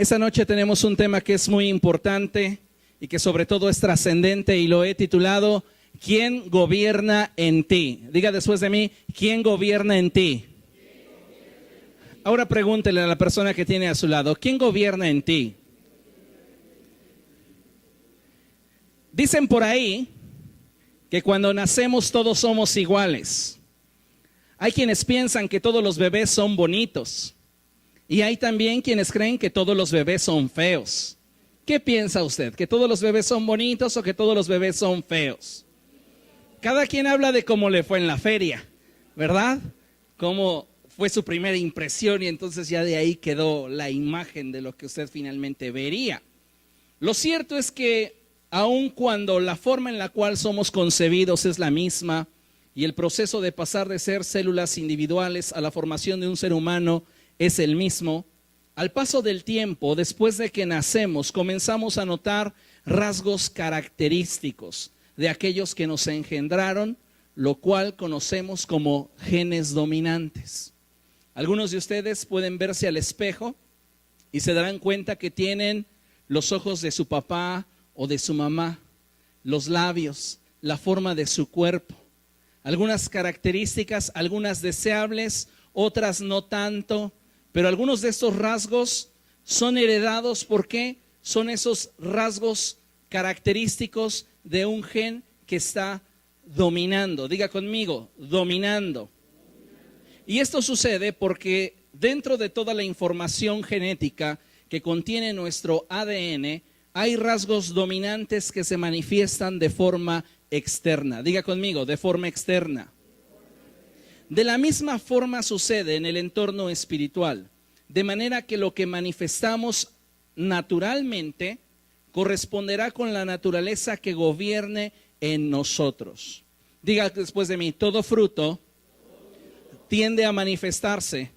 Esta noche tenemos un tema que es muy importante y que sobre todo es trascendente y lo he titulado ¿Quién gobierna en ti? Diga después de mí, ¿quién gobierna en ti? Ahora pregúntele a la persona que tiene a su lado, ¿quién gobierna en ti? Dicen por ahí que cuando nacemos todos somos iguales. Hay quienes piensan que todos los bebés son bonitos y hay también quienes creen que todos los bebés son feos. ¿Qué piensa usted? ¿Que todos los bebés son bonitos o que todos los bebés son feos? Cada quien habla de cómo le fue en la feria, ¿verdad? Cómo fue su primera impresión y entonces ya de ahí quedó la imagen de lo que usted finalmente vería. Lo cierto es que aun cuando la forma en la cual somos concebidos es la misma y el proceso de pasar de ser células individuales a la formación de un ser humano es el mismo, al paso del tiempo, después de que nacemos, comenzamos a notar rasgos característicos de aquellos que nos engendraron, lo cual conocemos como genes dominantes. Algunos de ustedes pueden verse al espejo y se darán cuenta que tienen los ojos de su papá o de su mamá, los labios, la forma de su cuerpo, algunas características, algunas deseables, otras no tanto, pero algunos de estos rasgos son heredados porque son esos rasgos característicos de un gen que está dominando. Diga conmigo, dominando. Y esto sucede porque dentro de toda la información genética que contiene nuestro ADN, hay rasgos dominantes que se manifiestan de forma externa. Diga conmigo, de forma externa. De la misma forma sucede en el entorno espiritual, de manera que lo que manifestamos naturalmente corresponderá con la naturaleza que gobierne en nosotros. Diga después de mí, todo fruto tiende a manifestarse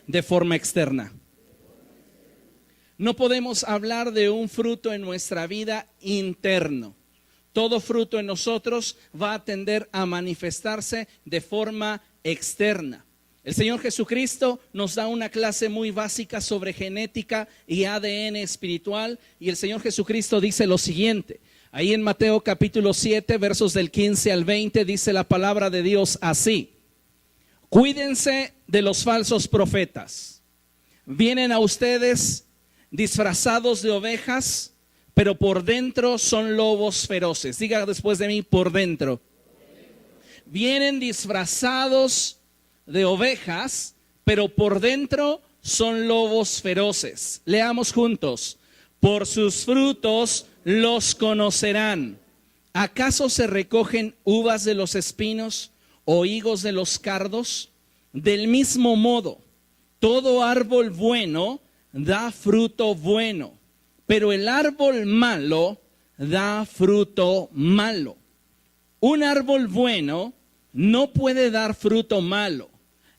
de forma externa. No podemos hablar de un fruto en nuestra vida interno. Todo fruto en nosotros va a tender a manifestarse de forma externa. El Señor Jesucristo nos da una clase muy básica sobre genética y ADN espiritual y el Señor Jesucristo dice lo siguiente. Ahí en Mateo capítulo 7, versos del 15 al 20 dice la palabra de Dios así. Cuídense de los falsos profetas. Vienen a ustedes disfrazados de ovejas, pero por dentro son lobos feroces. Diga después de mí, por dentro. Vienen disfrazados de ovejas, pero por dentro son lobos feroces. Leamos juntos. Por sus frutos los conocerán. ¿Acaso se recogen uvas de los espinos o higos de los cardos? Del mismo modo, todo árbol bueno da fruto bueno. Pero el árbol malo da fruto malo. Un árbol bueno no puede dar fruto malo.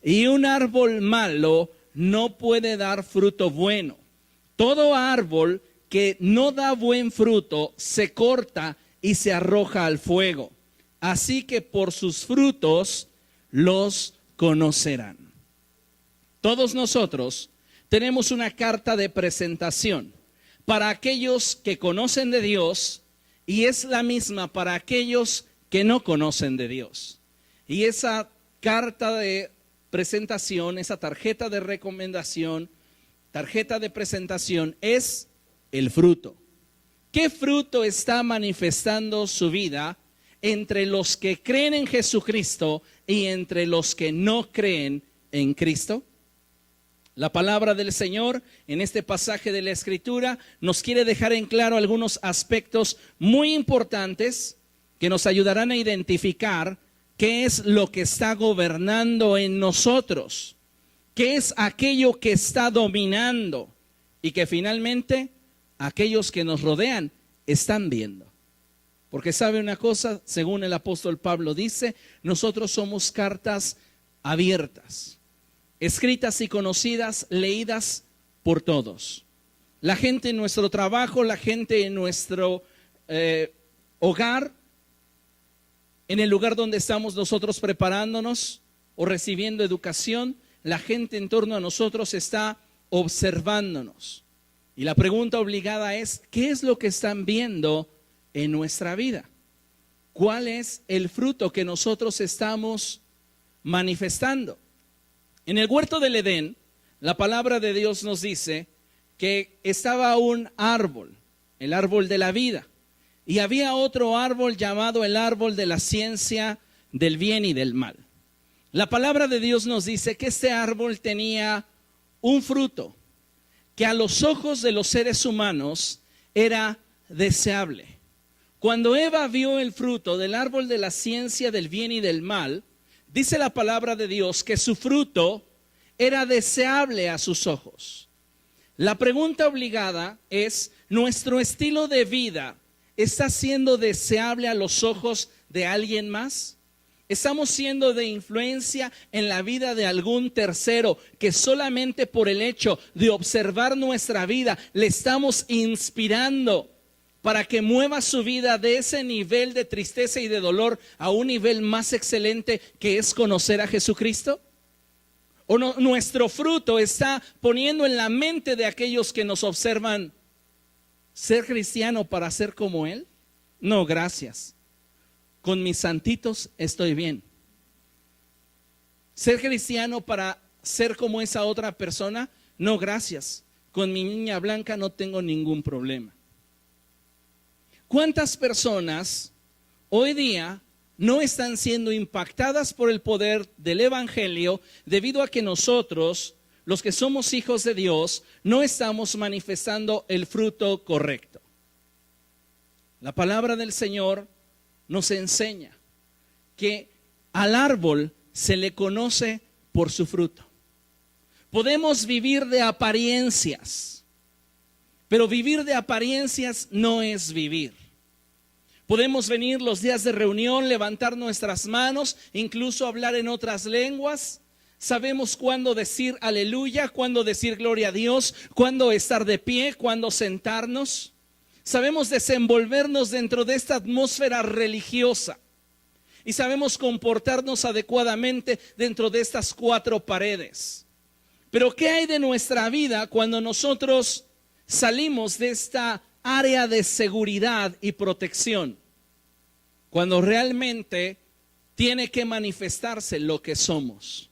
Y un árbol malo no puede dar fruto bueno. Todo árbol que no da buen fruto se corta y se arroja al fuego. Así que por sus frutos los conocerán. Todos nosotros tenemos una carta de presentación para aquellos que conocen de Dios y es la misma para aquellos que no conocen de Dios. Y esa carta de presentación, esa tarjeta de recomendación, tarjeta de presentación es el fruto. ¿Qué fruto está manifestando su vida entre los que creen en Jesucristo y entre los que no creen en Cristo? La palabra del Señor en este pasaje de la Escritura nos quiere dejar en claro algunos aspectos muy importantes que nos ayudarán a identificar qué es lo que está gobernando en nosotros, qué es aquello que está dominando y que finalmente aquellos que nos rodean están viendo. Porque sabe una cosa, según el apóstol Pablo dice, nosotros somos cartas abiertas, escritas y conocidas, leídas por todos. La gente en nuestro trabajo, la gente en nuestro hogar, en el lugar donde estamos nosotros preparándonos o recibiendo educación, la gente en torno a nosotros está observándonos. Y la pregunta obligada es, ¿qué es lo que están viendo en nuestra vida? ¿Cuál es el fruto que nosotros estamos manifestando? En el huerto del Edén, la palabra de Dios nos dice que estaba un árbol, el árbol de la vida, y había otro árbol llamado el árbol de la ciencia del bien y del mal. La palabra de Dios nos dice que este árbol tenía un fruto que a los ojos de los seres humanos era deseable. Cuando Eva vio el fruto del árbol de la ciencia del bien y del mal, dice la palabra de Dios que su fruto era deseable a sus ojos. La pregunta obligada es, ¿nuestro estilo de vida está siendo deseable a los ojos de alguien más? ¿Estamos siendo de influencia en la vida de algún tercero que solamente por el hecho de observar nuestra vida le estamos inspirando para que mueva su vida de ese nivel de tristeza y de dolor a un nivel más excelente que es conocer a Jesucristo? ¿O no, nuestro fruto está poniendo en la mente de aquellos que nos observan ser cristiano para ser como Él? No, gracias. Con mis santitos estoy bien. Ser cristiano para ser como esa otra persona, no, gracias. Con mi niña blanca no tengo ningún problema. ¿Cuántas personas hoy día no están siendo impactadas por el poder del evangelio debido a que nosotros, los que somos hijos de Dios, no estamos manifestando el fruto correcto? La palabra del Señor nos enseña que al árbol se le conoce por su fruto. Podemos vivir de apariencias, pero vivir de apariencias no es vivir. Podemos venir los días de reunión, levantar nuestras manos, incluso hablar en otras lenguas. Sabemos cuándo decir aleluya, cuándo decir gloria a Dios, cuándo estar de pie, cuándo sentarnos. Sabemos desenvolvernos dentro de esta atmósfera religiosa y sabemos comportarnos adecuadamente dentro de estas cuatro paredes. Pero ¿qué hay de nuestra vida cuando nosotros salimos de esta área de seguridad y protección? Cuando realmente tiene que manifestarse lo que somos.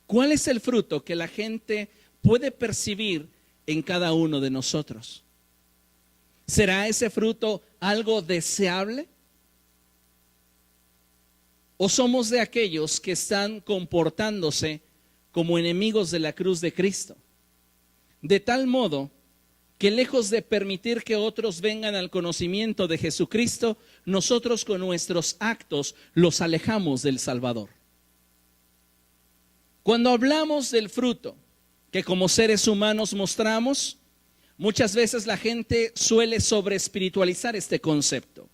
¿Cuál es el fruto que la gente puede percibir en cada uno de nosotros? ¿Será ese fruto algo deseable? ¿O somos de aquellos que están comportándose como enemigos de la cruz de Cristo? De tal modo que lejos de permitir que otros vengan al conocimiento de Jesucristo, nosotros con nuestros actos los alejamos del Salvador. Cuando hablamos del fruto que como seres humanos mostramos, muchas veces la gente suele sobreespiritualizar este concepto,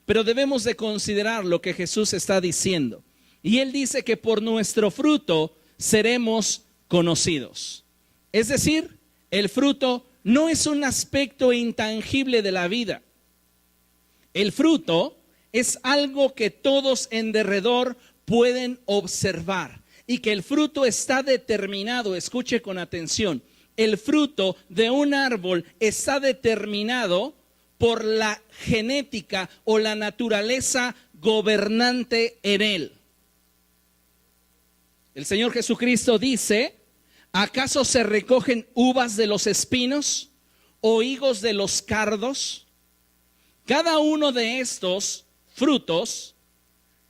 pero debemos de considerar lo que Jesús está diciendo. Y Él dice que por nuestro fruto seremos conocidos. Es decir, el fruto no es un aspecto intangible de la vida. El fruto es algo que todos en derredor pueden observar y que el fruto está determinado, escuche con atención. El fruto de un árbol está determinado por la genética o la naturaleza gobernante en él. El Señor Jesucristo dice, ¿acaso se recogen uvas de los espinos o higos de los cardos? Cada uno de estos frutos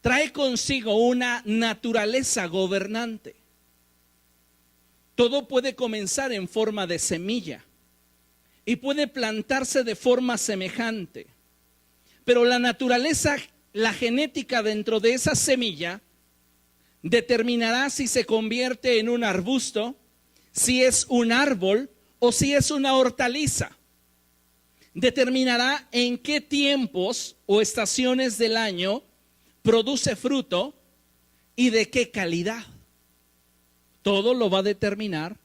trae consigo una naturaleza gobernante. Todo puede comenzar en forma de semilla y puede plantarse de forma semejante. Pero la naturaleza, la genética dentro de esa semilla determinará si se convierte en un arbusto, si es un árbol o si es una hortaliza. Determinará en qué tiempos o estaciones del año produce fruto y de qué calidad. Todo lo va a determinar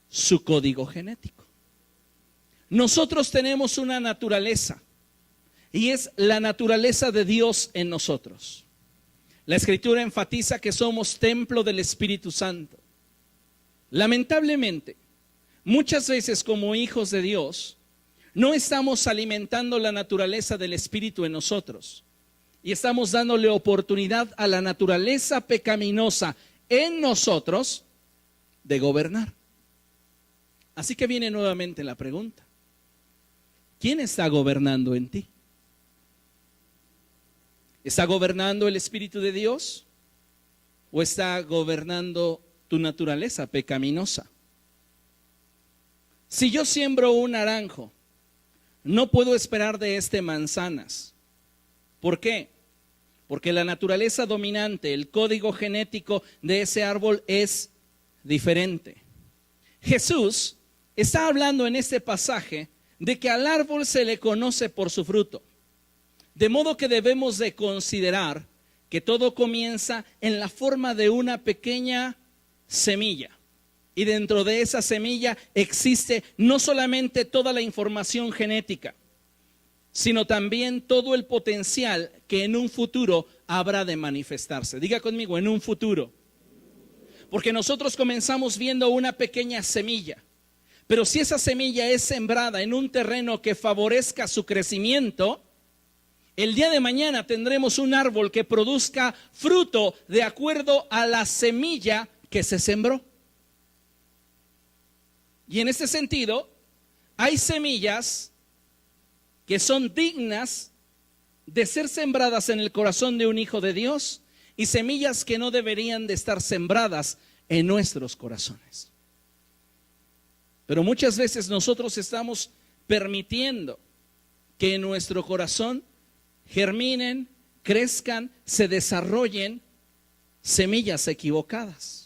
su código genético. Nosotros tenemos una naturaleza y es la naturaleza de Dios en nosotros. La Escritura enfatiza que somos templo del Espíritu Santo. Lamentablemente, muchas veces como hijos de Dios, no estamos alimentando la naturaleza del Espíritu en nosotros y estamos dándole oportunidad a la naturaleza pecaminosa en nosotros de gobernar. Así que viene nuevamente la pregunta: ¿quién está gobernando en ti? ¿Está gobernando el Espíritu de Dios o está gobernando tu naturaleza pecaminosa? Si yo siembro un naranjo, no puedo esperar de este manzanas. ¿Por qué? Porque la naturaleza dominante, el código genético de ese árbol es diferente. Jesús está hablando en este pasaje de que al árbol se le conoce por su fruto. De modo que debemos de considerar que todo comienza en la forma de una pequeña semilla. Y dentro de esa semilla existe no solamente toda la información genética, sino también todo el potencial que en un futuro habrá de manifestarse. Diga conmigo, en un futuro. Porque nosotros comenzamos viendo una pequeña semilla, pero si esa semilla es sembrada en un terreno que favorezca su crecimiento, el día de mañana tendremos un árbol que produzca fruto de acuerdo a la semilla que se sembró. Y en este sentido, hay semillas que son dignas de ser sembradas en el corazón de un hijo de Dios y semillas que no deberían de estar sembradas en nuestros corazones. Pero muchas veces nosotros estamos permitiendo que en nuestro corazón germinen, crezcan, se desarrollen semillas equivocadas.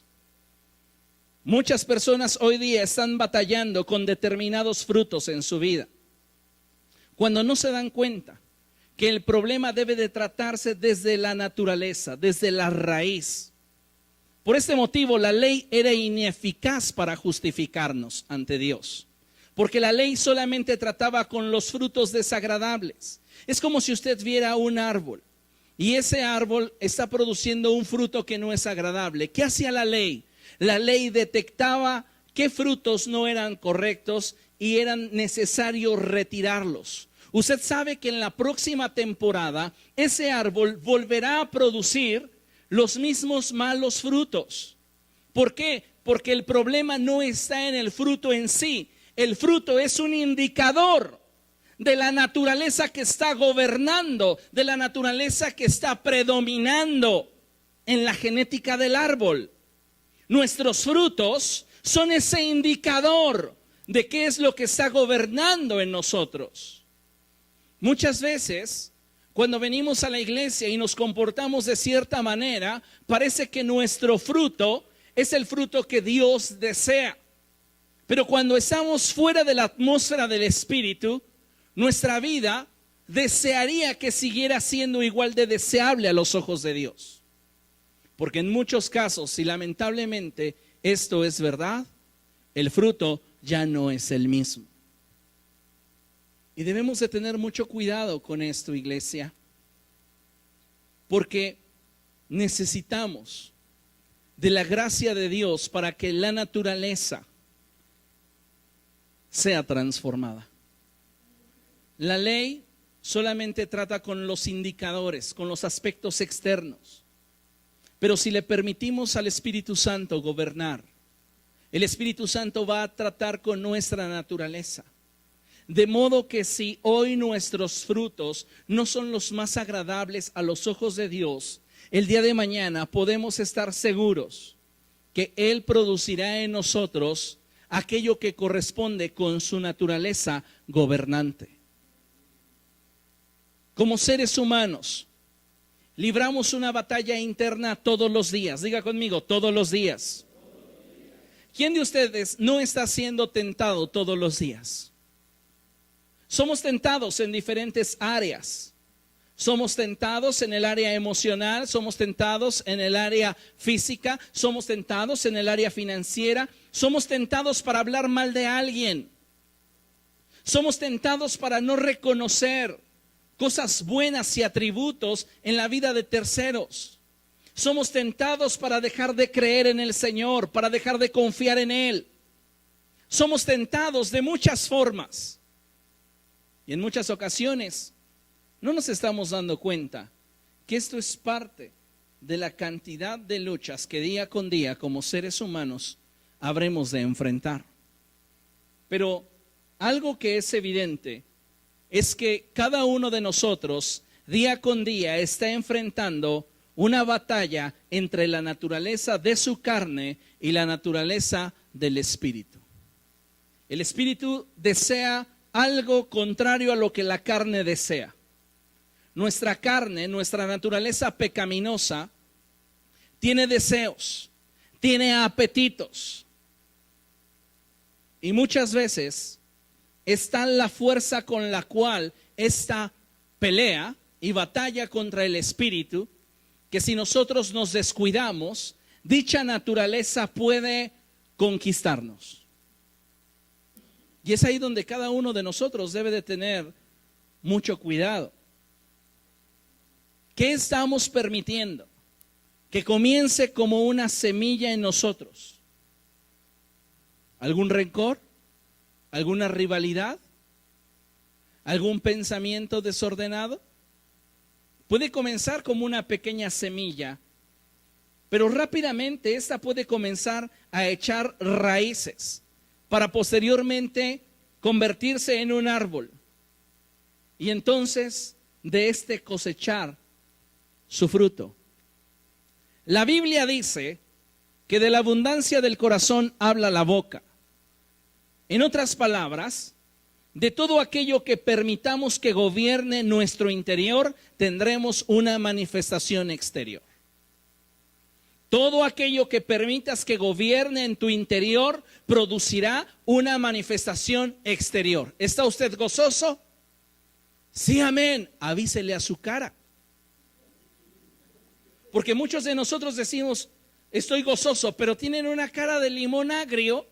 Muchas personas hoy día están batallando con determinados frutos en su vida, cuando no se dan cuenta que el problema debe de tratarse desde la naturaleza, desde la raíz. Por este motivo, la ley era ineficaz para justificarnos ante Dios, porque la ley solamente trataba con los frutos desagradables. Es como si usted viera un árbol y ese árbol está produciendo un fruto que no es agradable. ¿Qué hacía la ley? La ley detectaba qué frutos no eran correctos y eran necesario retirarlos. Usted sabe que en la próxima temporada ese árbol volverá a producir los mismos malos frutos. ¿Por qué? Porque el problema no está en el fruto en sí. El fruto es un indicador de la naturaleza que está gobernando, de la naturaleza que está predominando en la genética del árbol. Nuestros frutos son ese indicador de qué es lo que está gobernando en nosotros. Muchas veces, cuando venimos a la iglesia y nos comportamos de cierta manera, parece que nuestro fruto es el fruto que Dios desea. Pero cuando estamos fuera de la atmósfera del Espíritu, nuestra vida desearía que siguiera siendo igual de deseable a los ojos de Dios. Porque en muchos casos, y lamentablemente esto es verdad, el fruto ya no es el mismo. Y debemos de tener mucho cuidado con esto, iglesia, porque necesitamos de la gracia de Dios para que la naturaleza sea transformada. La ley solamente trata con los indicadores, con los aspectos externos. Pero si le permitimos al Espíritu Santo gobernar, el Espíritu Santo va a tratar con nuestra naturaleza. De modo que si hoy nuestros frutos no son los más agradables a los ojos de Dios, el día de mañana podemos estar seguros que Él producirá en nosotros aquello que corresponde con su naturaleza gobernante. Como seres humanos, libramos una batalla interna todos los días. Diga conmigo, todos los días. ¿Quién de ustedes no está siendo tentado todos los días? Somos tentados en diferentes áreas. Somos tentados en el área emocional, somos tentados en el área física, somos tentados en el área financiera, somos tentados para hablar mal de alguien. Somos tentados para no reconocer cosas buenas y atributos en la vida de terceros. Somos tentados para dejar de creer en el Señor, para dejar de confiar en Él. Somos tentados de muchas formas. Y en muchas ocasiones no nos estamos dando cuenta que esto es parte de la cantidad de luchas que día con día como seres humanos habremos de enfrentar. Pero algo que es evidente es que cada uno de nosotros día con día está enfrentando una batalla entre la naturaleza de su carne y la naturaleza del espíritu. El espíritu desea algo contrario a lo que la carne desea. Nuestra carne, nuestra naturaleza pecaminosa, tiene deseos, tiene apetitos. Y muchas veces está la fuerza con la cual esta pelea y batalla contra el espíritu, que si nosotros nos descuidamos, dicha naturaleza puede conquistarnos. Y es ahí donde cada uno de nosotros debe de tener mucho cuidado. ¿Qué estamos permitiendo que comience como una semilla en nosotros? ¿Algún rencor? ¿Alguna rivalidad? ¿Algún pensamiento desordenado? Puede comenzar como una pequeña semilla, pero rápidamente esta puede comenzar a echar raíces para posteriormente convertirse en un árbol. Y entonces de este cosechar su fruto. La Biblia dice que de la abundancia del corazón habla la boca. En otras palabras, de todo aquello que permitamos que gobierne nuestro interior, tendremos una manifestación exterior. Todo aquello que permitas que gobierne en tu interior, producirá una manifestación exterior. ¿Está usted gozoso? Sí, amén. Avísele a su cara. Porque muchos de nosotros decimos, estoy gozoso, pero tienen una cara de limón agrio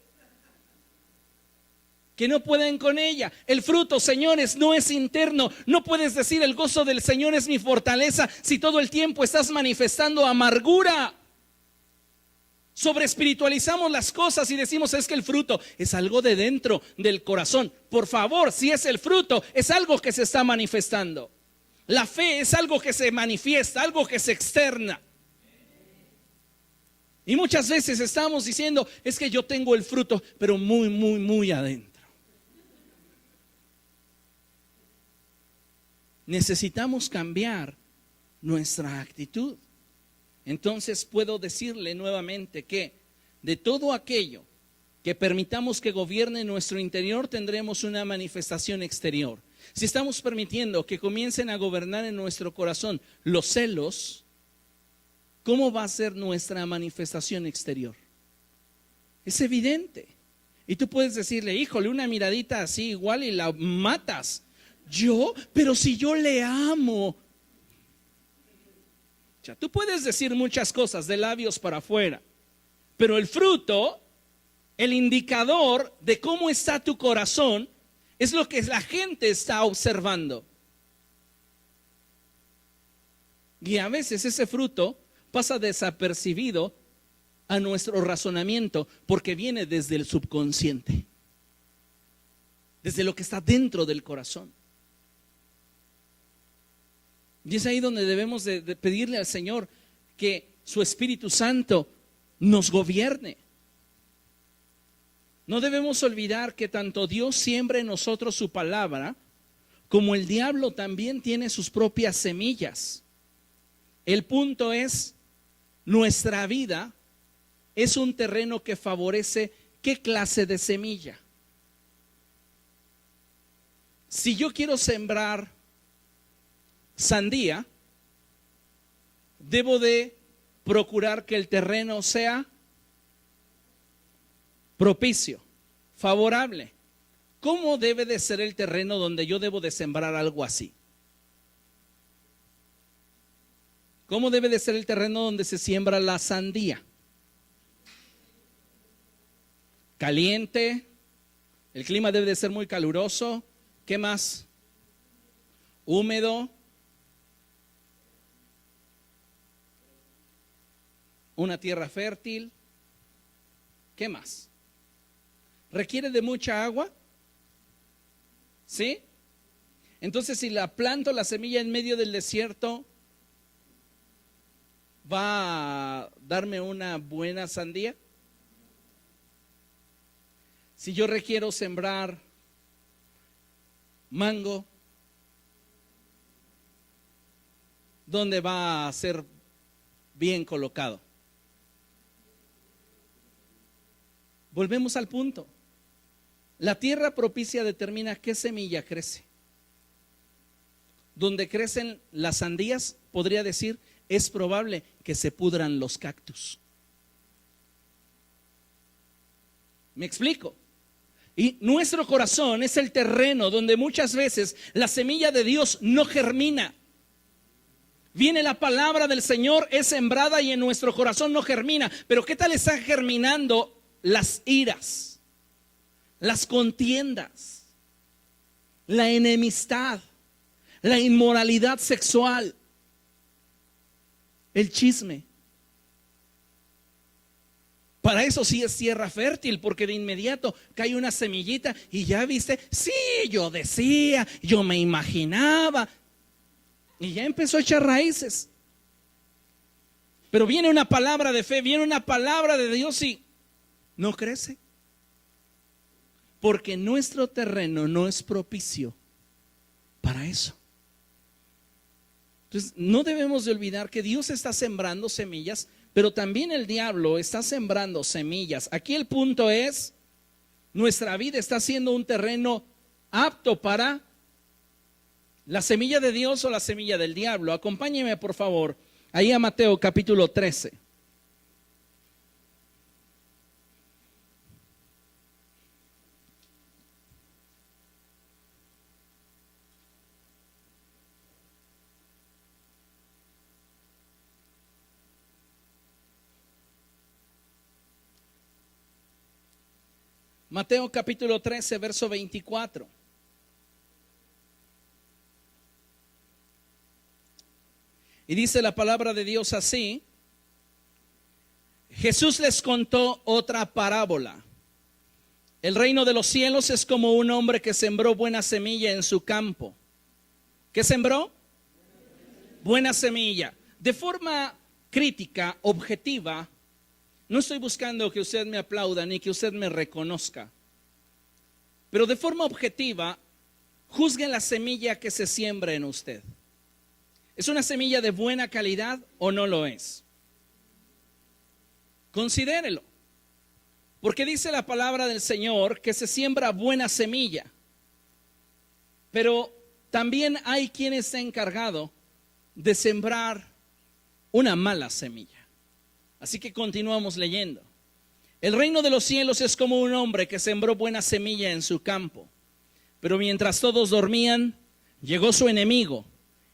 que no pueden con ella. El fruto, señores, no es interno. No puedes decir el gozo del Señor es mi fortaleza si todo el tiempo estás manifestando amargura. Sobreespiritualizamos las cosas y decimos es que el fruto es algo de dentro del corazón. Por favor, si es el fruto, es algo que se está manifestando. La fe es algo que se manifiesta, algo que se externa. Y muchas veces estamos diciendo, es que yo tengo el fruto, pero muy, muy, muy adentro. Necesitamos cambiar nuestra actitud. Entonces puedo decirle nuevamente que de todo aquello que permitamos que gobierne nuestro interior, tendremos una manifestación exterior. Si estamos permitiendo que comiencen a gobernar en nuestro corazón los celos, ¿cómo va a ser nuestra manifestación exterior? Es evidente. Y tú puedes decirle, híjole, una miradita así igual y la matas. ¿Yo? Pero si yo le amo. O sea, tú puedes decir muchas cosas de labios para afuera, pero el fruto, el indicador de cómo está tu corazón, es lo que la gente está observando. Y a veces ese fruto pasa desapercibido a nuestro razonamiento porque viene desde el subconsciente, desde lo que está dentro del corazón. Y es ahí donde debemos de pedirle al Señor que su Espíritu Santo nos gobierne. No debemos olvidar que tanto Dios siembra en nosotros su palabra, como el diablo también tiene sus propias semillas. El punto es, nuestra vida es un terreno que favorece ¿qué clase de semilla? Si yo quiero sembrar sandía, debo de procurar que el terreno sea propicio, favorable. ¿Cómo debe de ser el terreno donde yo debo de sembrar algo así? ¿Cómo debe de ser el terreno donde se siembra la sandía? Caliente, el clima debe de ser muy caluroso. ¿Qué más? Húmedo. una tierra fértil. ¿Qué más? ¿Requiere de mucha agua? ¿Sí? Entonces, si la planto la semilla en medio del desierto, ¿va a darme una buena sandía? Si yo requiero sembrar mango, ¿dónde va a ser bien colocado? Volvemos al punto. La tierra propicia determina qué semilla crece. Donde crecen las sandías, podría decir, es probable que se pudran los cactus. ¿Me explico? Y nuestro corazón es el terreno donde muchas veces la semilla de Dios no germina. Viene la palabra del Señor, es sembrada y en nuestro corazón no germina. Pero ¿qué tal están germinando las iras, las contiendas, la enemistad, la inmoralidad sexual, el chisme? Para eso sí es tierra fértil, porque de inmediato cae una semillita y ya viste, sí, yo decía, yo me imaginaba, y ya empezó a echar raíces. Pero viene una palabra de fe, viene una palabra de Dios y no crece, porque nuestro terreno no es propicio para eso. Entonces no debemos de olvidar que Dios está sembrando semillas, pero también el diablo está sembrando semillas. Aquí el punto es, nuestra vida está siendo un terreno apto para la semilla de Dios o la semilla del diablo. Acompáñeme por favor ahí a Mateo capítulo 13. Mateo capítulo 13, verso 24. Y dice la palabra de Dios así: Jesús les contó otra parábola. El reino de los cielos es como un hombre que sembró buena semilla en su campo. ¿Qué sembró? Buena semilla. De forma crítica, objetiva, no estoy buscando que usted me aplauda ni que usted me reconozca, pero de forma objetiva, juzgue la semilla que se siembra en usted. ¿Es una semilla de buena calidad o no lo es? Considérelo, porque dice la palabra del Señor que se siembra buena semilla, pero también hay quien está encargado de sembrar una mala semilla. Así que continuamos leyendo. El reino de los cielos es como un hombre que sembró buena semilla en su campo, pero mientras todos dormían, llegó su enemigo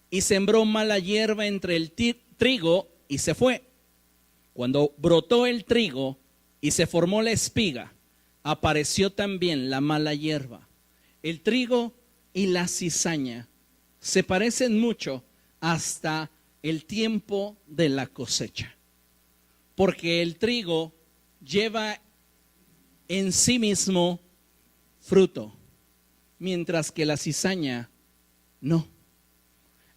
y sembró mala hierba entre el trigo y se fue. Cuando brotó el trigo y se formó la espiga, apareció también la mala hierba. El trigo y la cizaña se parecen mucho hasta el tiempo de la cosecha, porque el trigo lleva en sí mismo fruto, mientras que la cizaña no.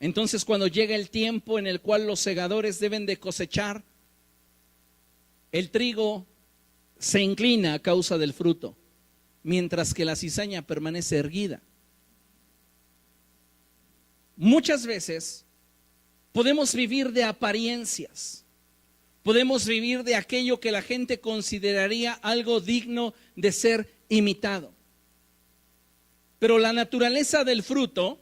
Entonces, cuando llega el tiempo en el cual los segadores deben de cosechar, el trigo se inclina a causa del fruto, mientras que la cizaña permanece erguida. Muchas veces podemos vivir de apariencias. Podemos vivir de aquello que la gente consideraría algo digno de ser imitado. Pero la naturaleza del fruto,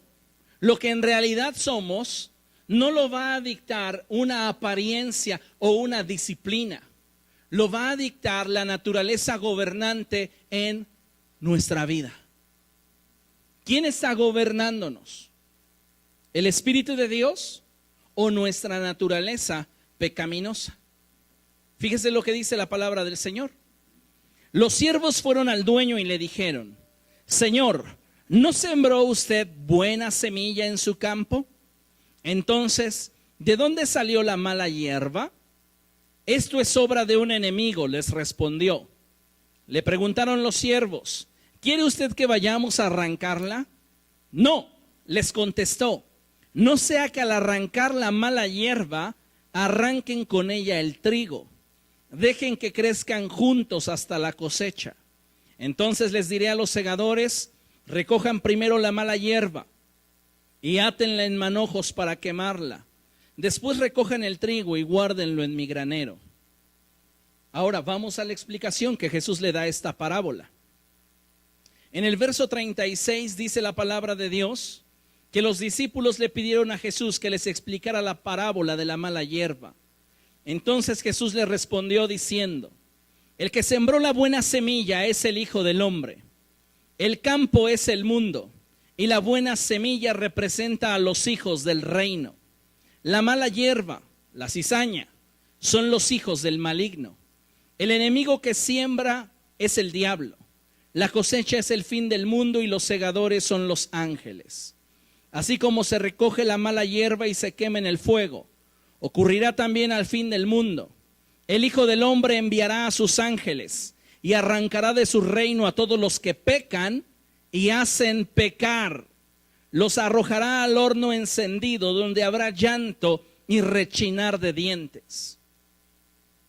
lo que en realidad somos, no lo va a dictar una apariencia o una disciplina. Lo va a dictar la naturaleza gobernante en nuestra vida. ¿Quién está gobernándonos? ¿El Espíritu de Dios o nuestra naturaleza pecaminosa? Fíjese lo que dice la palabra del Señor. Los siervos fueron al dueño y le dijeron: Señor, ¿no sembró usted buena semilla en su campo? Entonces, ¿de dónde salió la mala hierba? Esto es obra de un enemigo, les respondió. Le preguntaron los siervos, ¿quiere usted que vayamos a arrancarla? No, les contestó, no sea que al arrancar la mala hierba, arranquen con ella el trigo. Dejen que crezcan juntos hasta la cosecha. Entonces les diré a los segadores, recojan primero la mala hierba y átenla en manojos para quemarla. Después recojan el trigo y guárdenlo en mi granero. Ahora vamos a la explicación que Jesús le da a esta parábola. En el verso 36 dice la palabra de Dios que los discípulos le pidieron a Jesús que les explicara la parábola de la mala hierba. Entonces Jesús le respondió diciendo, el que sembró la buena semilla es el Hijo del Hombre. El campo es el mundo y la buena semilla representa a los hijos del reino. La mala hierba, la cizaña, son los hijos del maligno. El enemigo que siembra es el diablo. La cosecha es el fin del mundo y los segadores son los ángeles. Así como se recoge la mala hierba y se quema en el fuego, ocurrirá también al fin del mundo. El Hijo del Hombre enviará a sus ángeles y arrancará de su reino a todos los que pecan y hacen pecar. Los arrojará al horno encendido, donde habrá llanto y rechinar de dientes.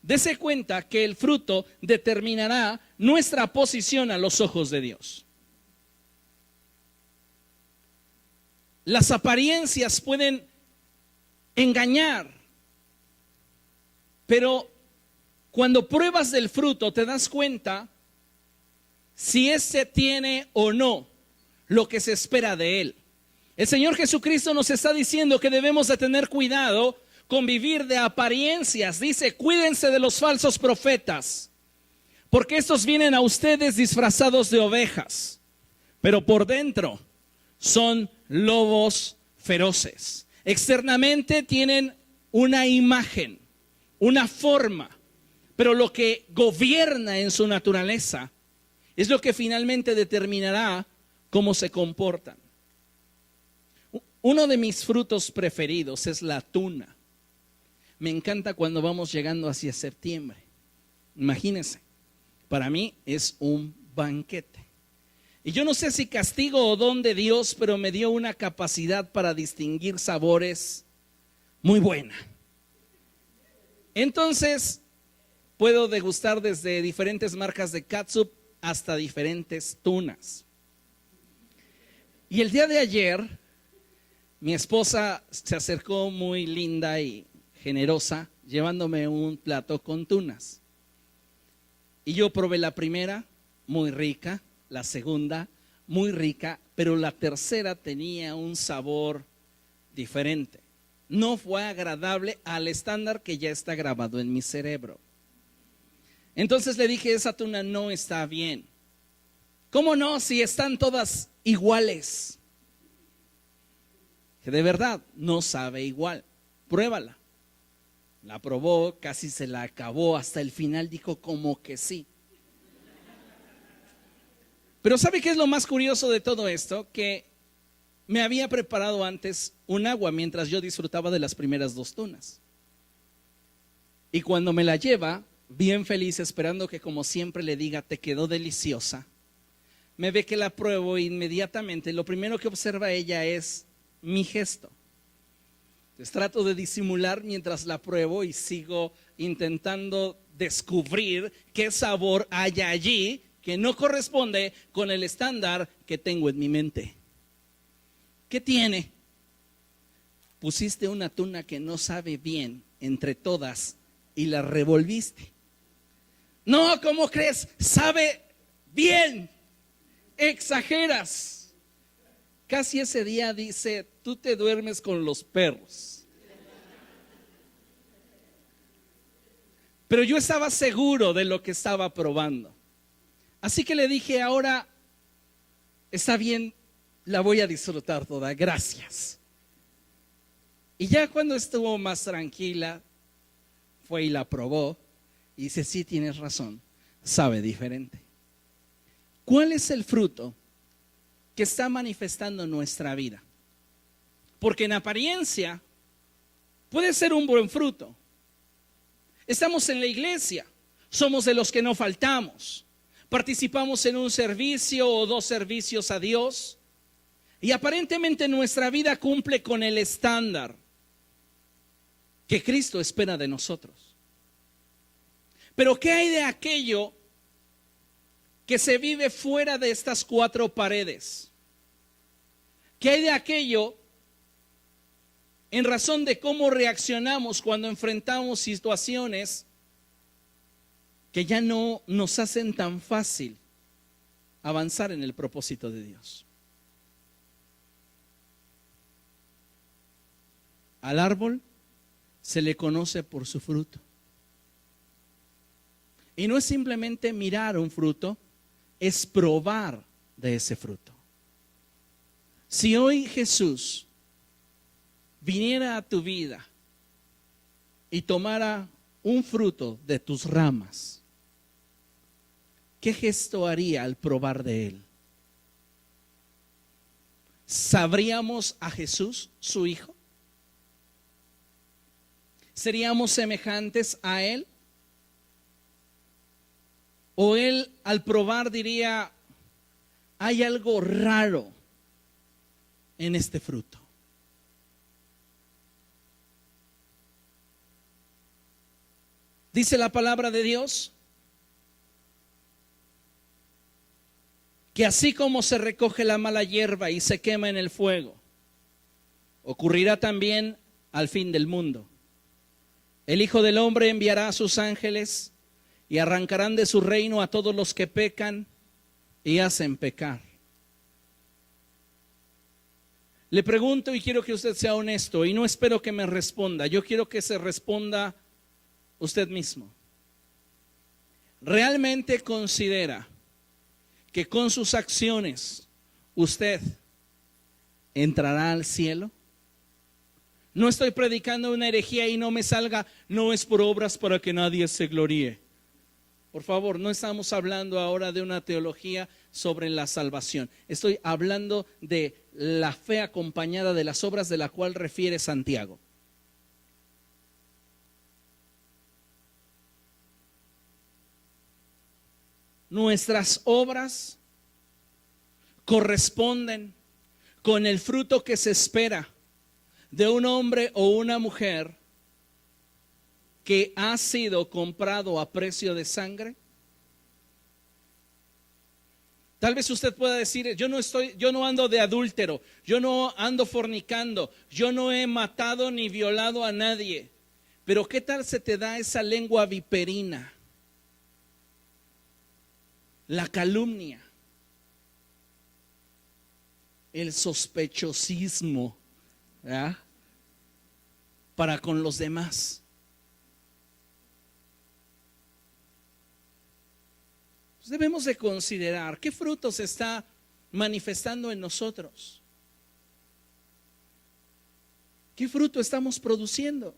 Dese cuenta que el fruto determinará nuestra posición a los ojos de Dios. Las apariencias pueden engañar, pero cuando pruebas del fruto te das cuenta si ese tiene o no lo que se espera de él. El Señor Jesucristo nos está diciendo que debemos de tener cuidado con vivir de apariencias. Dice, cuídense de los falsos profetas, porque estos vienen a ustedes disfrazados de ovejas, pero por dentro son lobos feroces. Externamente tienen una imagen, una forma, pero lo que gobierna en su naturaleza es lo que finalmente determinará cómo se comportan. Uno de mis frutos preferidos es la tuna. Me encanta cuando vamos llegando hacia septiembre. Imagínense, para mí es un banquete. Y yo no sé si castigo o don de Dios, pero me dio una capacidad para distinguir sabores muy buena. Entonces, puedo degustar desde diferentes marcas de catsup hasta diferentes tunas. Y el día de ayer, mi esposa se acercó muy linda y generosa, llevándome un plato con tunas. Y yo probé la primera, muy rica, la segunda, muy rica, pero la tercera tenía un sabor diferente. No fue agradable al estándar que ya está grabado en mi cerebro. Entonces le dije, esa tuna no está bien. ¿Cómo no? Si están todas iguales. Que de verdad no sabe igual. Pruébala. La probó, casi se la acabó, hasta el final dijo como que sí. Pero ¿sabe qué es lo más curioso de todo esto? Que me había preparado antes un agua mientras yo disfrutaba de las primeras dos tunas. Y cuando me la lleva, bien feliz, esperando que como siempre le diga, te quedó deliciosa, me ve que la pruebo e inmediatamente lo primero que observa ella es mi gesto. Entonces trato de disimular mientras la pruebo y sigo intentando descubrir qué sabor hay allí que no corresponde con el estándar que tengo en mi mente. ¿Qué tiene? Pusiste una tuna que no sabe bien entre todas y la revolviste. No, ¿cómo crees? Sabe bien. Exageras. Casi ese día dice, tú te duermes con los perros. Pero yo estaba seguro de lo que estaba probando. Así que le dije, ahora está bien, la voy a disfrutar toda, gracias. Y ya cuando estuvo más tranquila, fue y la probó y dice, sí, tienes razón, sabe diferente. ¿Cuál es el fruto que está manifestando nuestra vida? Porque en apariencia puede ser un buen fruto. Estamos en la iglesia, somos de los que no faltamos, participamos en un servicio o 2 servicios a Dios y aparentemente nuestra vida cumple con el estándar que Cristo espera de nosotros. Pero ¿qué hay de aquello que se vive fuera de estas 4 paredes? ¿Qué hay de aquello en razón de cómo reaccionamos cuando enfrentamos situaciones que ya no nos hacen tan fácil avanzar en el propósito de Dios? Al árbol se le conoce por su fruto. Y no es simplemente mirar un fruto, es probar de ese fruto. Si hoy Jesús viniera a tu vida y tomara un fruto de tus ramas, ¿qué gesto haría al probar de él? ¿Sabríamos a Jesús, su Hijo? ¿Seríamos semejantes a él? ¿O él al probar diría, hay algo raro en este fruto? Dice la palabra de Dios que así como se recoge la mala hierba y se quema en el fuego, ocurrirá también al fin del mundo. El Hijo del Hombre enviará a sus ángeles y arrancarán de su reino a todos los que pecan y hacen pecar. Le pregunto y quiero que usted sea honesto y no espero que me responda, yo quiero que se responda usted mismo. ¿Realmente considera que con sus acciones usted entrará al cielo? No estoy predicando una herejía y no me salga, no es por obras para que nadie se gloríe. Por favor, no estamos hablando ahora de una teología sobre la salvación. Estoy hablando de la fe acompañada de las obras de la cual refiere Santiago. Nuestras obras corresponden con el fruto que se espera de un hombre o una mujer que ha sido comprado a precio de sangre. Tal vez usted pueda decir, yo no ando de adúltero, yo no ando fornicando, yo no he matado ni violado a nadie. Pero ¿qué tal se te da esa lengua viperina? La calumnia, el sospechosismo, ¿verdad?, para con los demás. Pues debemos de considerar qué fruto se está manifestando en nosotros. ¿Qué fruto estamos produciendo?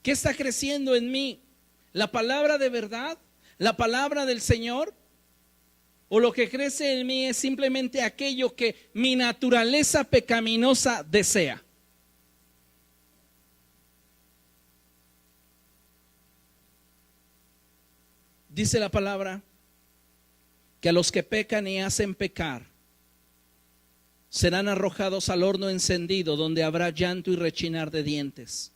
¿Qué está creciendo en mí? ¿La palabra de verdad? ¿La palabra del Señor? ¿O lo que crece en mí es simplemente aquello que mi naturaleza pecaminosa desea? Dice la palabra que a los que pecan y hacen pecar serán arrojados al horno encendido, donde habrá llanto y rechinar de dientes.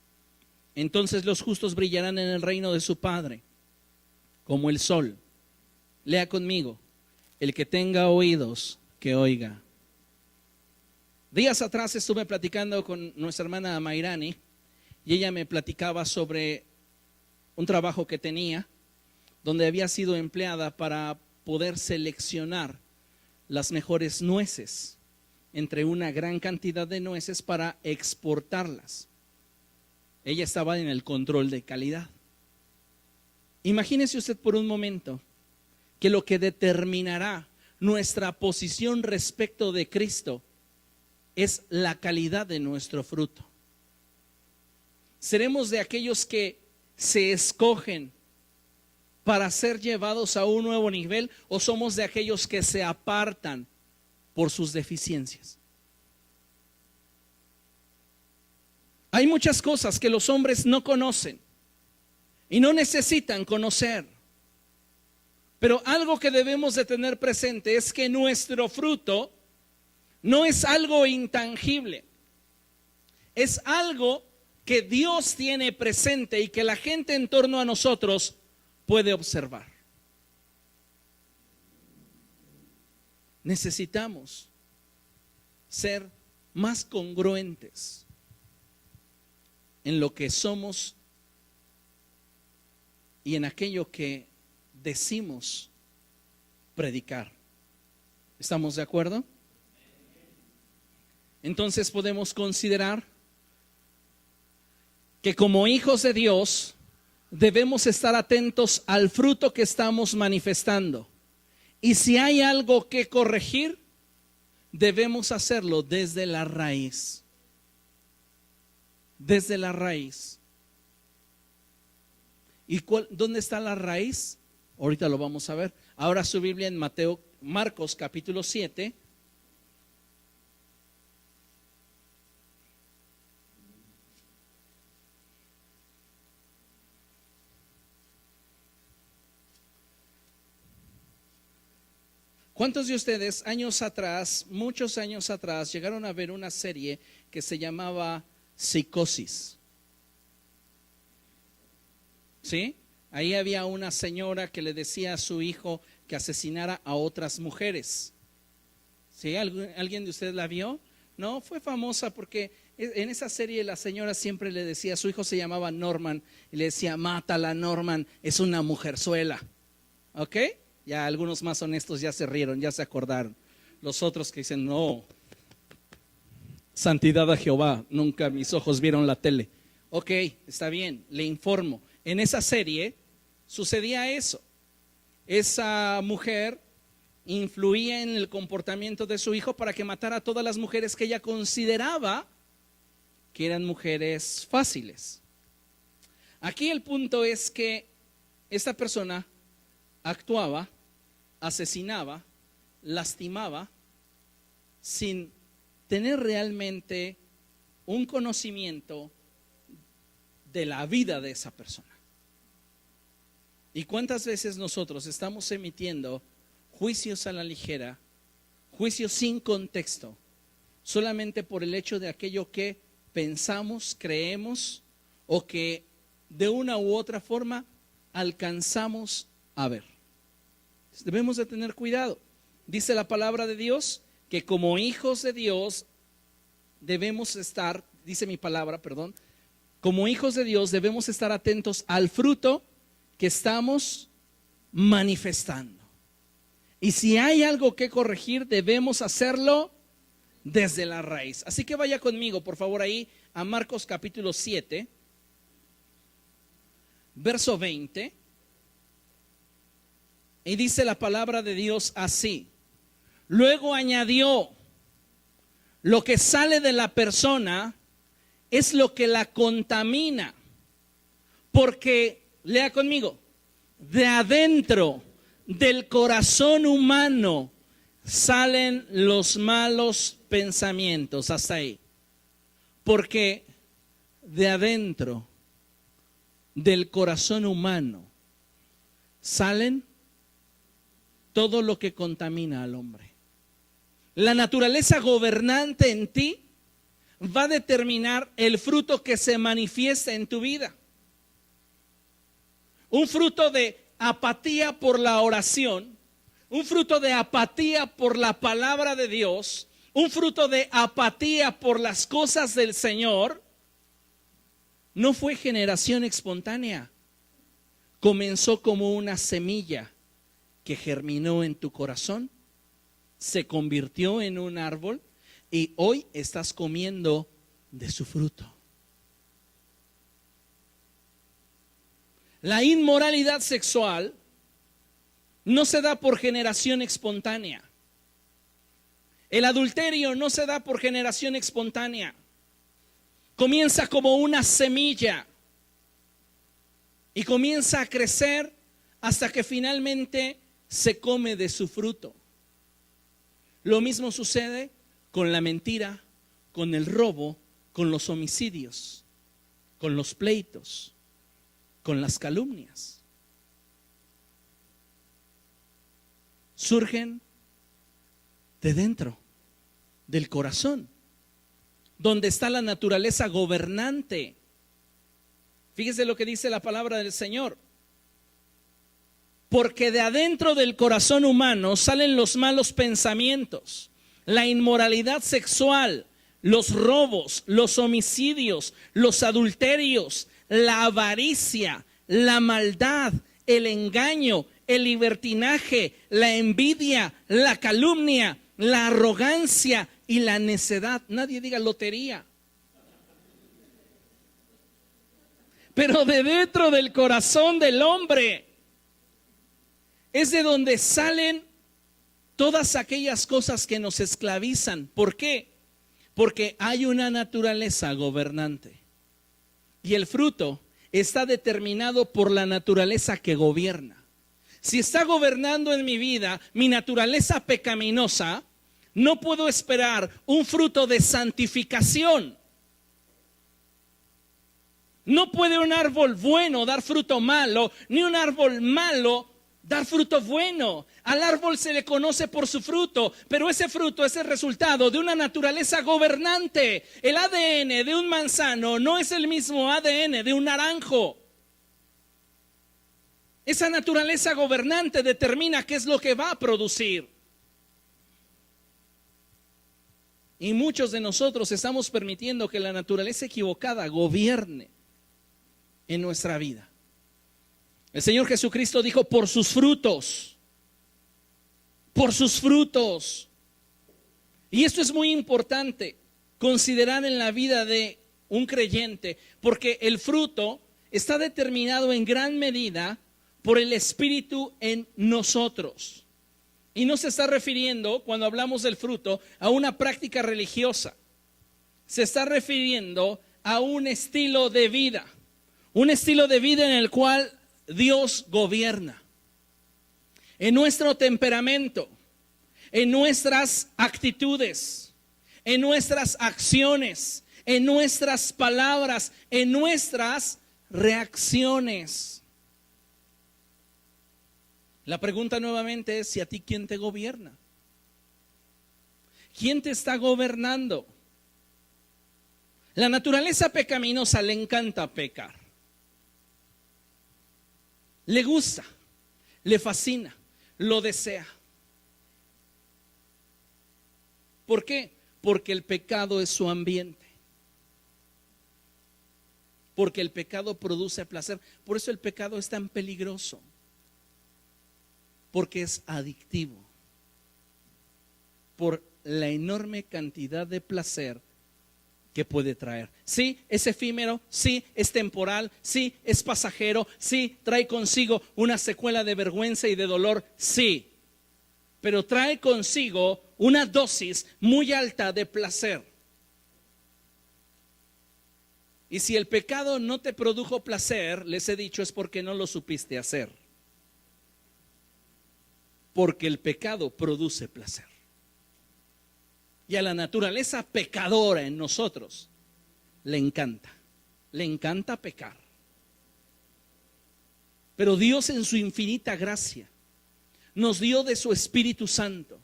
Entonces los justos brillarán en el reino de su Padre como el sol. Lea conmigo: el que tenga oídos, que oiga. Días atrás estuve platicando con nuestra hermana Mayrani y ella me platicaba sobre un trabajo que tenía, donde había sido empleada para poder seleccionar las mejores nueces entre una gran cantidad de nueces para exportarlas. Ella estaba en el control de calidad. Imagínese usted por un momento que lo que determinará nuestra posición respecto de Cristo es la calidad de nuestro fruto. ¿Seremos de aquellos que se escogen para ser llevados a un nuevo nivel, o somos de aquellos que se apartan por sus deficiencias? Hay muchas cosas que los hombres no conocen y no necesitan conocer. Pero algo que debemos de tener presente es que nuestro fruto no es algo intangible. Es algo que Dios tiene presente y que la gente en torno a nosotros puede observar. Necesitamos ser más congruentes en lo que somos y en aquello que decimos predicar. ¿Estamos de acuerdo? Entonces podemos considerar que como hijos de Dios debemos estar atentos al fruto que estamos manifestando. Y si hay algo que corregir, debemos hacerlo desde la raíz. Desde la raíz. ¿Y dónde está la raíz? Ahorita lo vamos a ver. Ahora su Biblia en Marcos capítulo 7. ¿Cuántos de ustedes años atrás, muchos años atrás, llegaron a ver una serie que se llamaba Psicosis? ¿Sí? Ahí había una señora que le decía a su hijo que asesinara a otras mujeres. ¿Sí? ¿Alguien de ustedes la vio? No, fue famosa porque en esa serie la señora siempre le decía, su hijo se llamaba Norman, y le decía, mátala Norman, es una mujerzuela. ¿Ok? Ya algunos más honestos ya se rieron, ya se acordaron. Los otros que dicen, no, santidad a Jehová, nunca mis ojos vieron la tele. Ok, está bien, le informo. En esa serie sucedía eso. Esa mujer influía en el comportamiento de su hijo para que matara a todas las mujeres que ella consideraba que eran mujeres fáciles. Aquí el punto es que esta persona actuaba, asesinaba, lastimaba sin tener realmente un conocimiento de la vida de esa persona. ¿Y cuántas veces nosotros estamos emitiendo juicios a la ligera, juicios sin contexto, solamente por el hecho de aquello que pensamos, creemos o que de una u otra forma alcanzamos a ver? Debemos de tener cuidado. Dice la palabra de Dios que como hijos de Dios debemos estar, dice mi palabra, perdón, como hijos de Dios debemos estar atentos al fruto que estamos manifestando. Y si hay algo que corregir, debemos hacerlo desde la raíz. Así que vaya conmigo, por favor, ahí a Marcos capítulo 7, verso 20. Y dice la palabra de Dios así. Luego añadió, lo que sale de la persona es lo que la contamina. Porque, lea conmigo, de adentro del corazón humano salen los malos pensamientos. Hasta ahí. Porque de adentro del corazón humano salen todo lo que contamina al hombre. La naturaleza gobernante en ti va a determinar el fruto que se manifiesta en tu vida. Un fruto de apatía por la oración, un fruto de apatía por la palabra de Dios, un fruto de apatía por las cosas del Señor, no fue generación espontánea. Comenzó como una semilla que germinó en tu corazón, se convirtió en un árbol y hoy estás comiendo de su fruto. La inmoralidad sexual no se da por generación espontánea. El adulterio no se da por generación espontánea. Comienza como una semilla y comienza a crecer hasta que finalmente se come de su fruto. Lo mismo sucede con la mentira, con el robo, con los homicidios, con los pleitos. con las calumnias. Surgen de dentro del corazón, donde está la naturaleza gobernante. Fíjese lo que dice la palabra del Señor. Porque de adentro del corazón humano salen los malos pensamientos, la inmoralidad sexual, los robos, los homicidios, los adulterios, la avaricia, la maldad, el engaño, el libertinaje, la envidia, la calumnia, la arrogancia y la necedad. Nadie diga lotería. Pero de dentro del corazón del hombre es de donde salen todas aquellas cosas que nos esclavizan. ¿Por qué? Porque hay una naturaleza gobernante. Y el fruto está determinado por la naturaleza que gobierna. Si está gobernando en mi vida mi naturaleza pecaminosa, no puedo esperar un fruto de santificación. No puede un árbol bueno dar fruto malo, ni un árbol malo dar fruto bueno. Al árbol se le conoce por su fruto, pero ese fruto es el resultado de una naturaleza gobernante. El ADN de un manzano no es el mismo ADN de un naranjo. Esa naturaleza gobernante determina qué es lo que va a producir. Y muchos de nosotros estamos permitiendo que la naturaleza equivocada gobierne en nuestra vida. El Señor Jesucristo dijo: por sus frutos. Por sus frutos. Y esto es muy importante considerar en la vida de un creyente, porque el fruto está determinado en gran medida por el Espíritu en nosotros. Y no se está refiriendo, cuando hablamos del fruto, a una práctica religiosa. Se está refiriendo a un estilo de vida. Un estilo de vida en el cual Dios gobierna. En nuestro temperamento, en nuestras actitudes, en nuestras acciones, en nuestras palabras, en nuestras reacciones. La pregunta nuevamente es: ¿y a ti quién te gobierna? ¿Quién te está gobernando? La naturaleza pecaminosa le encanta pecar. Le gusta, le fascina, lo desea. ¿Por qué? Porque el pecado es su ambiente. Porque el pecado produce placer. Por eso el pecado es tan peligroso. Porque es adictivo. Por la enorme cantidad de placer que puede traer. Sí, es efímero, sí, es temporal, sí, es pasajero, sí, trae consigo una secuela de vergüenza y de dolor, sí, pero trae consigo una dosis muy alta de placer. Y si el pecado no te produjo placer, les he dicho, es porque no lo supiste hacer. Porque el pecado produce placer. Y a la naturaleza pecadora en nosotros le encanta pecar. Pero Dios, en su infinita gracia, nos dio de su Espíritu Santo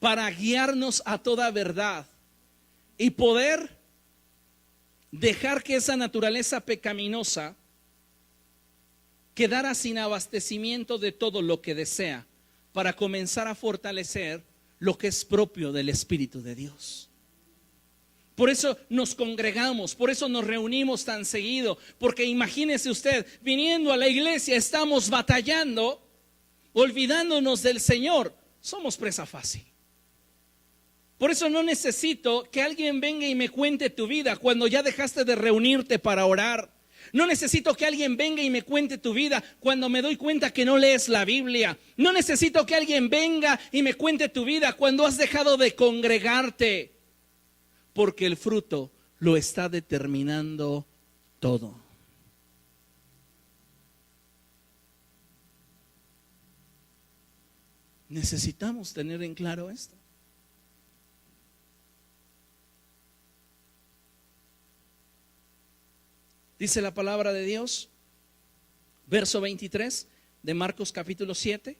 para guiarnos a toda verdad y poder dejar que esa naturaleza pecaminosa quedara sin abastecimiento de todo lo que desea, para comenzar a fortalecer lo que es propio del Espíritu de Dios. Por eso nos congregamos, por eso nos reunimos tan seguido, porque imagínese usted, viniendo a la iglesia estamos batallando, olvidándonos del Señor. Somos presa fácil. Por eso no necesito que alguien venga y me cuente tu vida cuando ya dejaste de reunirte para orar. No necesito que alguien venga y me cuente tu vida cuando me doy cuenta que no lees la Biblia. No necesito que alguien venga y me cuente tu vida cuando has dejado de congregarte. Porque el fruto lo está determinando todo. Necesitamos tener en claro esto. Dice la palabra de Dios Verso 23 de Marcos capítulo 7.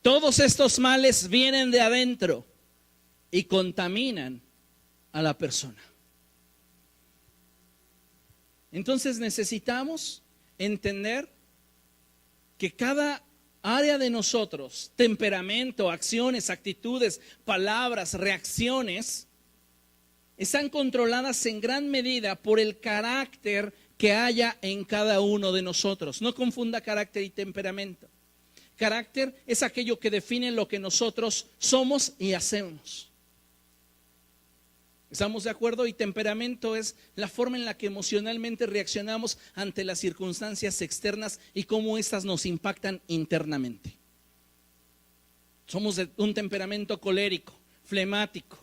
Todos estos males vienen de adentro y contaminan a la persona. Entonces necesitamos entender que cada área de nosotros, temperamento, acciones, actitudes, palabras, reacciones, están controladas en gran medida por el carácter que haya en cada uno de nosotros. No confunda carácter y temperamento. Carácter es aquello que define lo que nosotros somos y hacemos. ¿Estamos de acuerdo? Y temperamento es la forma en la que emocionalmente reaccionamos ante las circunstancias externas y cómo éstas nos impactan internamente. Somos de un temperamento colérico, flemático.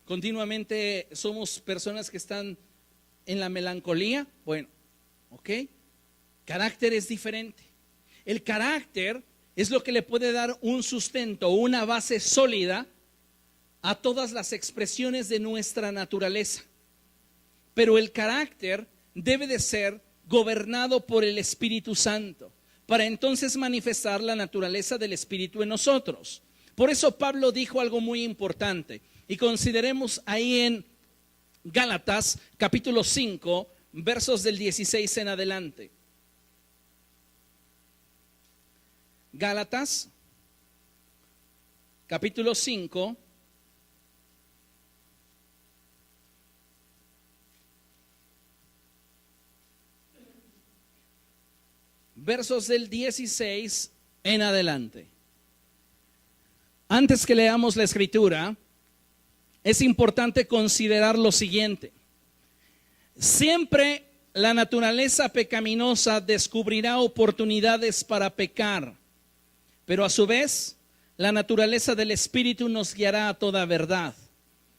Continuamente somos personas que están en la melancolía. Bueno, ok. Carácter es diferente. El carácter es lo que le puede dar un sustento, una base sólida a todas las expresiones de nuestra naturaleza. Pero el carácter debe de ser gobernado por el Espíritu Santo, para entonces manifestar la naturaleza del Espíritu en nosotros. Por eso Pablo dijo algo muy importante, y consideremos ahí en Gálatas capítulo 5, versos del 16 en adelante. Gálatas capítulo 5, versos del 16 en adelante. Antes que leamos la escritura, es importante considerar lo siguiente. Siempre la naturaleza pecaminosa descubrirá oportunidades para pecar, pero a su vez, la naturaleza del Espíritu nos guiará a toda verdad.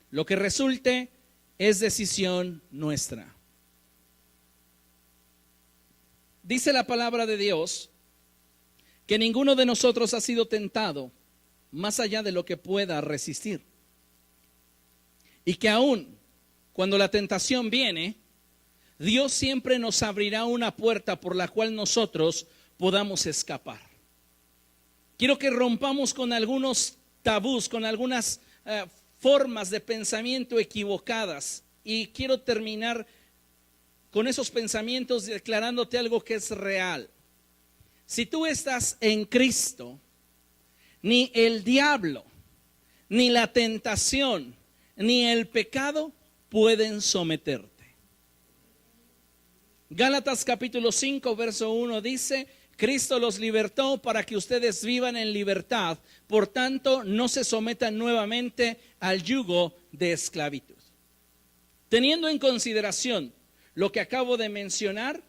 Lo que resulte es decisión nuestra. Dice la palabra de Dios que ninguno de nosotros ha sido tentado más allá de lo que pueda resistir. Y que aún cuando la tentación viene, Dios siempre nos abrirá una puerta por la cual nosotros podamos escapar. Quiero que rompamos con algunos tabús, con algunas formas de pensamiento equivocadas. Y quiero terminar con esos pensamientos declarándote algo que es real. Si tú estás en Cristo, ni el diablo, ni la tentación, ni el pecado pueden someterte. Gálatas capítulo 5, verso 1 dice: Cristo los libertó para que ustedes vivan en libertad, por tanto no se sometan nuevamente al yugo de esclavitud. Teniendo en consideración lo que acabo de mencionar,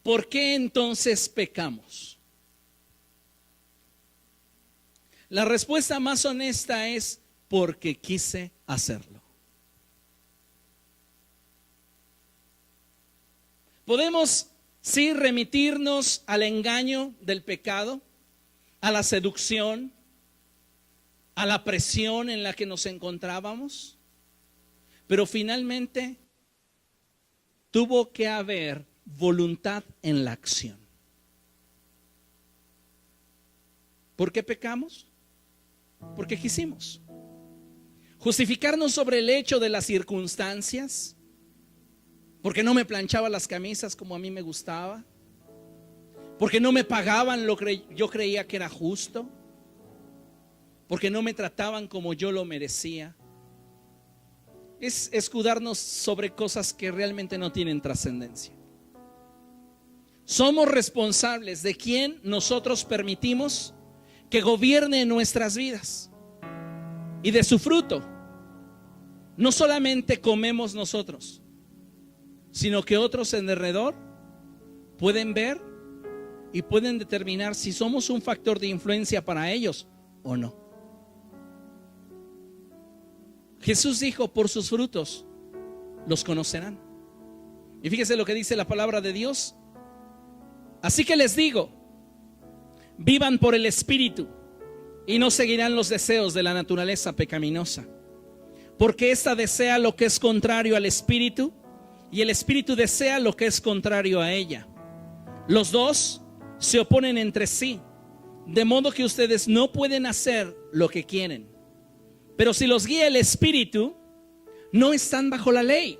¿por qué entonces pecamos? La respuesta más honesta es porque quise hacerlo. Podemos sí remitirnos al engaño del pecado, a la seducción, a la presión en la que nos encontrábamos, pero finalmente tuvo que haber voluntad en la acción. ¿Por qué pecamos? Porque quisimos. Justificarnos sobre el hecho de las circunstancias, porque no me planchaba las camisas como a mí me gustaba, porque no me pagaban lo que yo creía que era justo, porque no me trataban como yo lo merecía. Es escudarnos sobre cosas que realmente no tienen trascendencia. Somos responsables de quién nosotros permitimos que gobierne nuestras vidas y de su fruto. No solamente comemos nosotros, sino que otros en derredor pueden ver y pueden determinar si somos un factor de influencia para ellos o no. Jesús dijo: por sus frutos los conocerán. Y fíjese lo que dice la palabra de Dios. Así que les digo, vivan por el Espíritu y no seguirán los deseos de la naturaleza pecaminosa, porque ésta desea lo que es contrario al Espíritu y el Espíritu desea lo que es contrario a ella. Los dos se oponen entre sí, de modo que ustedes no pueden hacer lo que quieren. Pero si los guía el Espíritu, no están bajo la ley.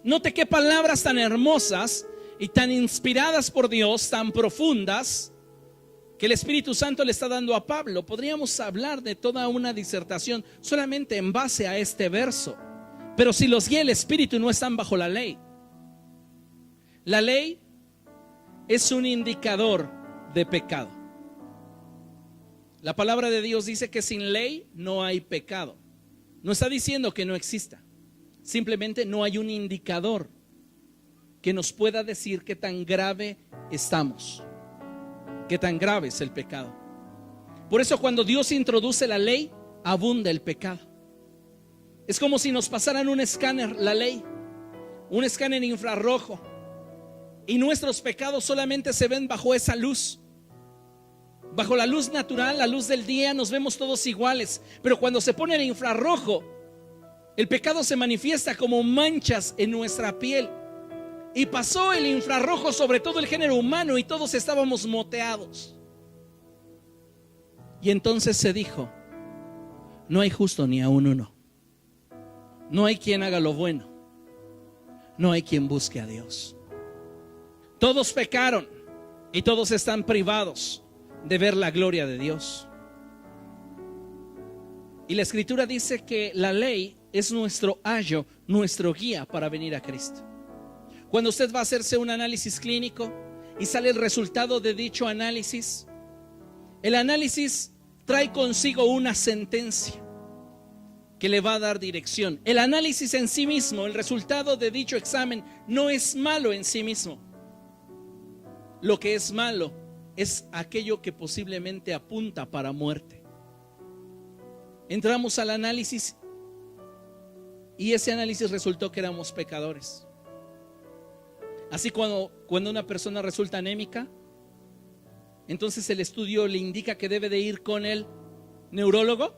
Note qué palabras tan hermosas y tan inspiradas por Dios, tan profundas, que el Espíritu Santo le está dando a Pablo. Podríamos hablar de toda una disertación solamente en base a este verso. Pero si los guía el Espíritu, no están bajo la ley. La ley es un indicador de pecado. La palabra de Dios dice que sin ley no hay pecado. No está diciendo que no exista. Simplemente no hay un indicador que nos pueda decir qué tan grave estamos, qué tan grave es el pecado. Por eso cuando Dios introduce la ley, abunda el pecado. Es como si nos pasaran un escáner, la ley, un escáner infrarrojo, y nuestros pecados solamente se ven bajo esa luz. Bajo la luz natural, la luz del día, nos vemos todos iguales. Pero cuando se pone el infrarrojo, el pecado se manifiesta como manchas en nuestra piel. Y pasó el infrarrojo sobre todo el género humano y todos estábamos moteados. Y entonces se dijo: no hay justo ni aun uno. No hay quien haga lo bueno. No hay quien busque a Dios. Todos pecaron y todos están privados de ver la gloria de Dios. Y la Escritura dice que la ley es nuestro ayo, nuestro guía para venir a Cristo. Cuando usted va a hacerse un análisis clínico y sale el resultado de dicho análisis, el análisis trae consigo una sentencia que le va a dar dirección. El análisis en sí mismo, el resultado de dicho examen, no es malo en sí mismo. Lo que es malo es aquello que posiblemente apunta para muerte. Entramos al análisis y ese análisis resultó que éramos pecadores. Así cuando una persona resulta anémica, entonces el estudio le indica que debe de ir con el neurólogo,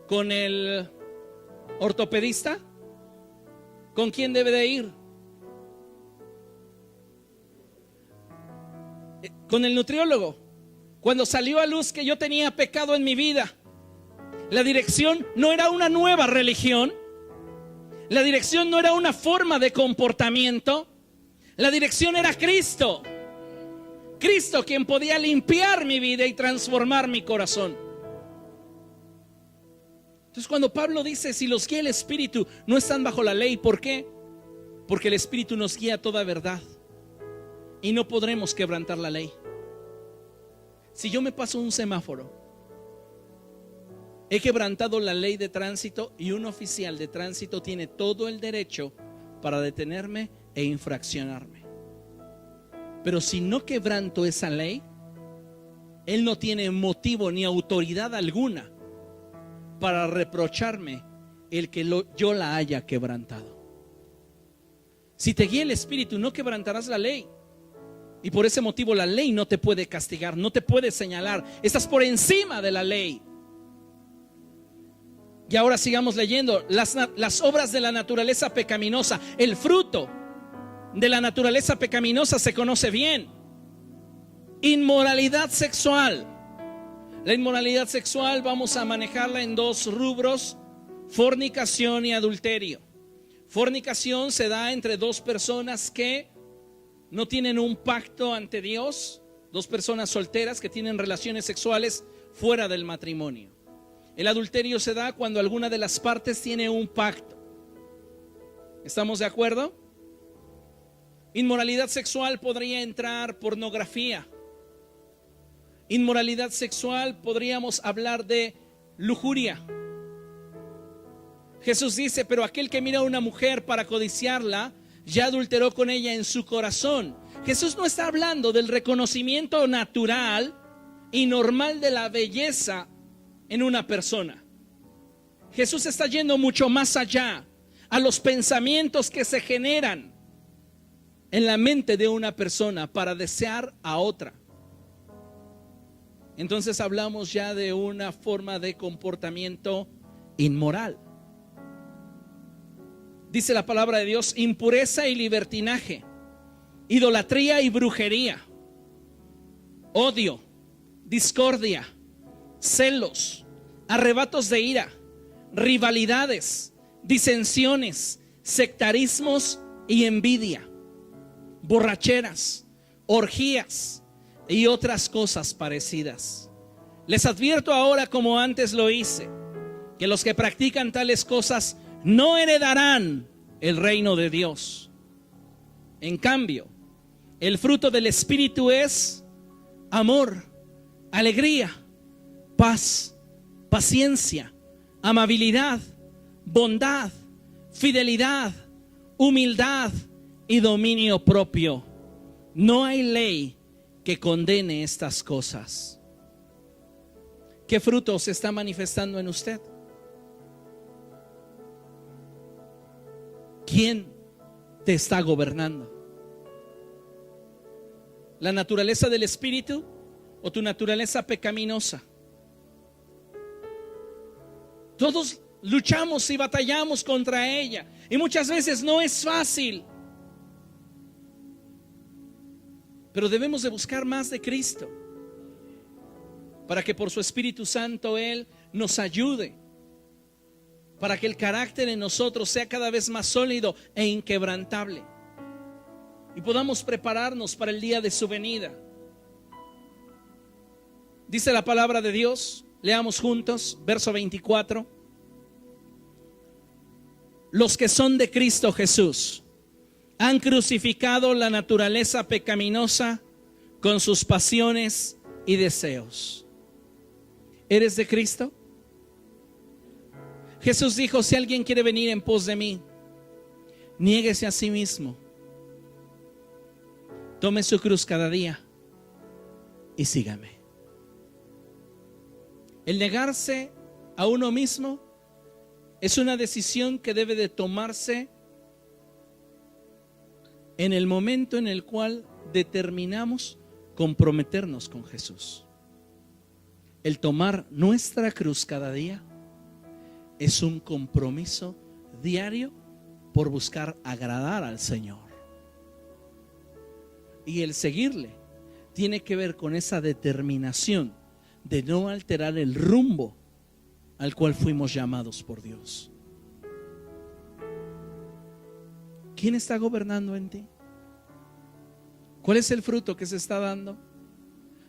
con el ortopedista. ¿Con quién debe de ir? Con el nutriólogo. Cuando salió a luz que yo tenía pecado en mi vida, la dirección no era una nueva religión, la dirección no era una forma de comportamiento, la dirección era Cristo. Cristo, quien podía limpiar mi vida y transformar mi corazón. Entonces cuando Pablo dice: si los guía el Espíritu, no están bajo la ley. ¿Por qué? Porque el Espíritu nos guía a toda verdad y no podremos quebrantar la ley. Si yo me paso un semáforo, he quebrantado la ley de tránsito y un oficial de tránsito tiene todo el derecho para detenerme e infraccionarme. Pero si no quebranto esa ley, él no tiene motivo ni autoridad alguna para reprocharme el que yo la haya quebrantado. Si te guía el Espíritu, no quebrantarás la ley. Y por ese motivo la ley no te puede castigar, no te puede señalar. Estás por encima de la ley. Y ahora sigamos leyendo las obras de la naturaleza pecaminosa. El fruto de la naturaleza pecaminosa se conoce bien: inmoralidad sexual. La inmoralidad sexual vamos a manejarla en dos rubros: fornicación y adulterio. Fornicación se da entre dos personas que no tienen un pacto ante Dios, dos personas solteras que tienen relaciones sexuales fuera del matrimonio. El adulterio se da cuando alguna de las partes tiene un pacto. ¿Estamos de acuerdo? Inmoralidad sexual podría entrar pornografía. Inmoralidad sexual podríamos hablar de lujuria. Jesús dice: pero aquel que mira a una mujer para codiciarla, ya adulteró con ella en su corazón. Jesús no está hablando del reconocimiento natural y normal de la belleza en una persona. Jesús está yendo mucho más allá, a los pensamientos que se generan en la mente de una persona para desear a otra. Entonces hablamos ya de una forma de comportamiento inmoral. Dice la palabra de Dios: impureza y libertinaje, idolatría y brujería, odio, discordia, celos, arrebatos de ira, rivalidades, disensiones, sectarismos y envidia, borracheras, orgías y otras cosas parecidas. Les advierto ahora, como antes lo hice, que los que practican tales cosas no heredarán el reino de Dios. En cambio, el fruto del Espíritu es amor, alegría, paz, paciencia, amabilidad, bondad, fidelidad, humildad y dominio propio. No hay ley que condene estas cosas. ¿Qué fruto se está manifestando en usted? ¿Quién te está gobernando? ¿La naturaleza del Espíritu o tu naturaleza pecaminosa? Todos luchamos y batallamos contra ella, y muchas veces no es fácil. Pero debemos de buscar más de Cristo, para que por su Espíritu Santo Él nos ayude, para que el carácter en nosotros sea cada vez más sólido e inquebrantable, y podamos prepararnos para el día de su venida. Dice la palabra de Dios, leamos juntos, verso 24. Los que son de Cristo Jesús han crucificado la naturaleza pecaminosa con sus pasiones y deseos. ¿Eres de Cristo? Jesús dijo: si alguien quiere venir en pos de mí, niéguese a sí mismo, tome su cruz cada día y sígame. El negarse a uno mismo es una decisión que debe de tomarse en el momento en el cual determinamos comprometernos con Jesús. El tomar nuestra cruz cada día es un compromiso diario por buscar agradar al Señor. Y el seguirle tiene que ver con esa determinación de no alterar el rumbo al cual fuimos llamados por Dios. ¿Quién está gobernando en ti? ¿Cuál es el fruto que se está dando?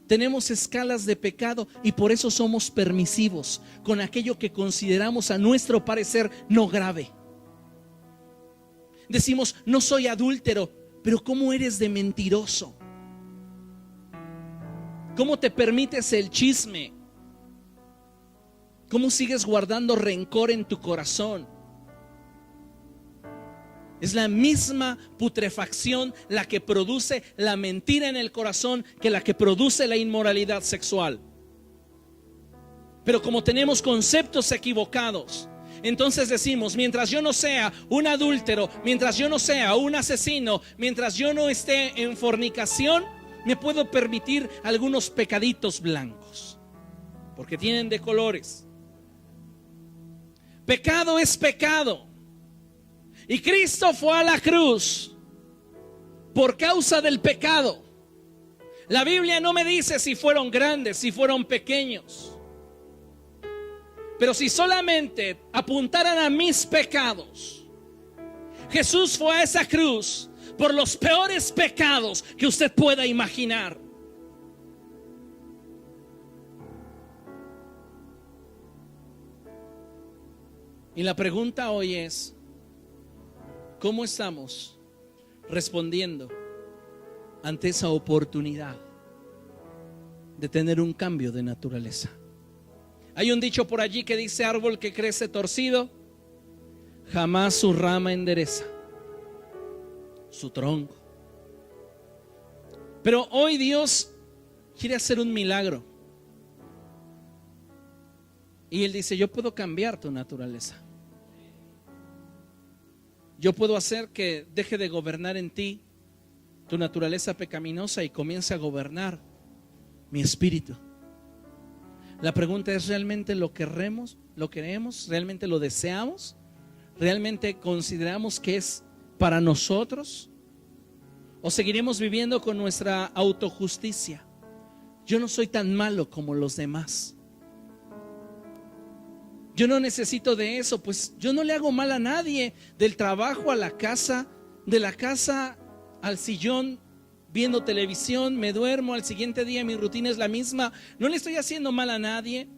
Tenemos escalas de pecado y por eso somos permisivos con aquello que consideramos a nuestro parecer no grave. Decimos: no soy adúltero, pero ¿cómo eres de mentiroso? ¿Cómo te permites el chisme? ¿Cómo sigues guardando rencor en tu corazón? Es la misma putrefacción la que produce la mentira en el corazón que la que produce la inmoralidad sexual. Pero como tenemos conceptos equivocados, entonces decimos: mientras yo no sea un adúltero, mientras yo no sea un asesino, mientras yo no esté en fornicación, me puedo permitir algunos pecaditos blancos, porque tienen de colores. Pecado es pecado. Y Cristo fue a la cruz por causa del pecado. La Biblia no me dice si fueron grandes, si fueron pequeños. Pero si solamente apuntaran a mis pecados, Jesús fue a esa cruz por los peores pecados que usted pueda imaginar. Y la pregunta hoy es: ¿cómo estamos respondiendo ante esa oportunidad de tener un cambio de naturaleza? Hay un dicho por allí que dice: árbol que crece torcido, jamás su rama endereza, su tronco. Pero hoy Dios quiere hacer un milagro. Y Él dice: yo puedo cambiar tu naturaleza. Yo puedo hacer que deje de gobernar en ti tu naturaleza pecaminosa y comience a gobernar mi espíritu. La pregunta es: ¿realmente lo queremos? ¿Lo queremos? ¿Realmente lo deseamos? ¿Realmente consideramos que es para nosotros? ¿O seguiremos viviendo con nuestra autojusticia? Yo no soy tan malo como los demás. Yo no necesito de eso, pues yo no le hago mal a nadie. Del trabajo a la casa, de la casa al sillón, viendo televisión, me duermo, al siguiente día mi rutina es la misma. No le estoy haciendo mal a nadie.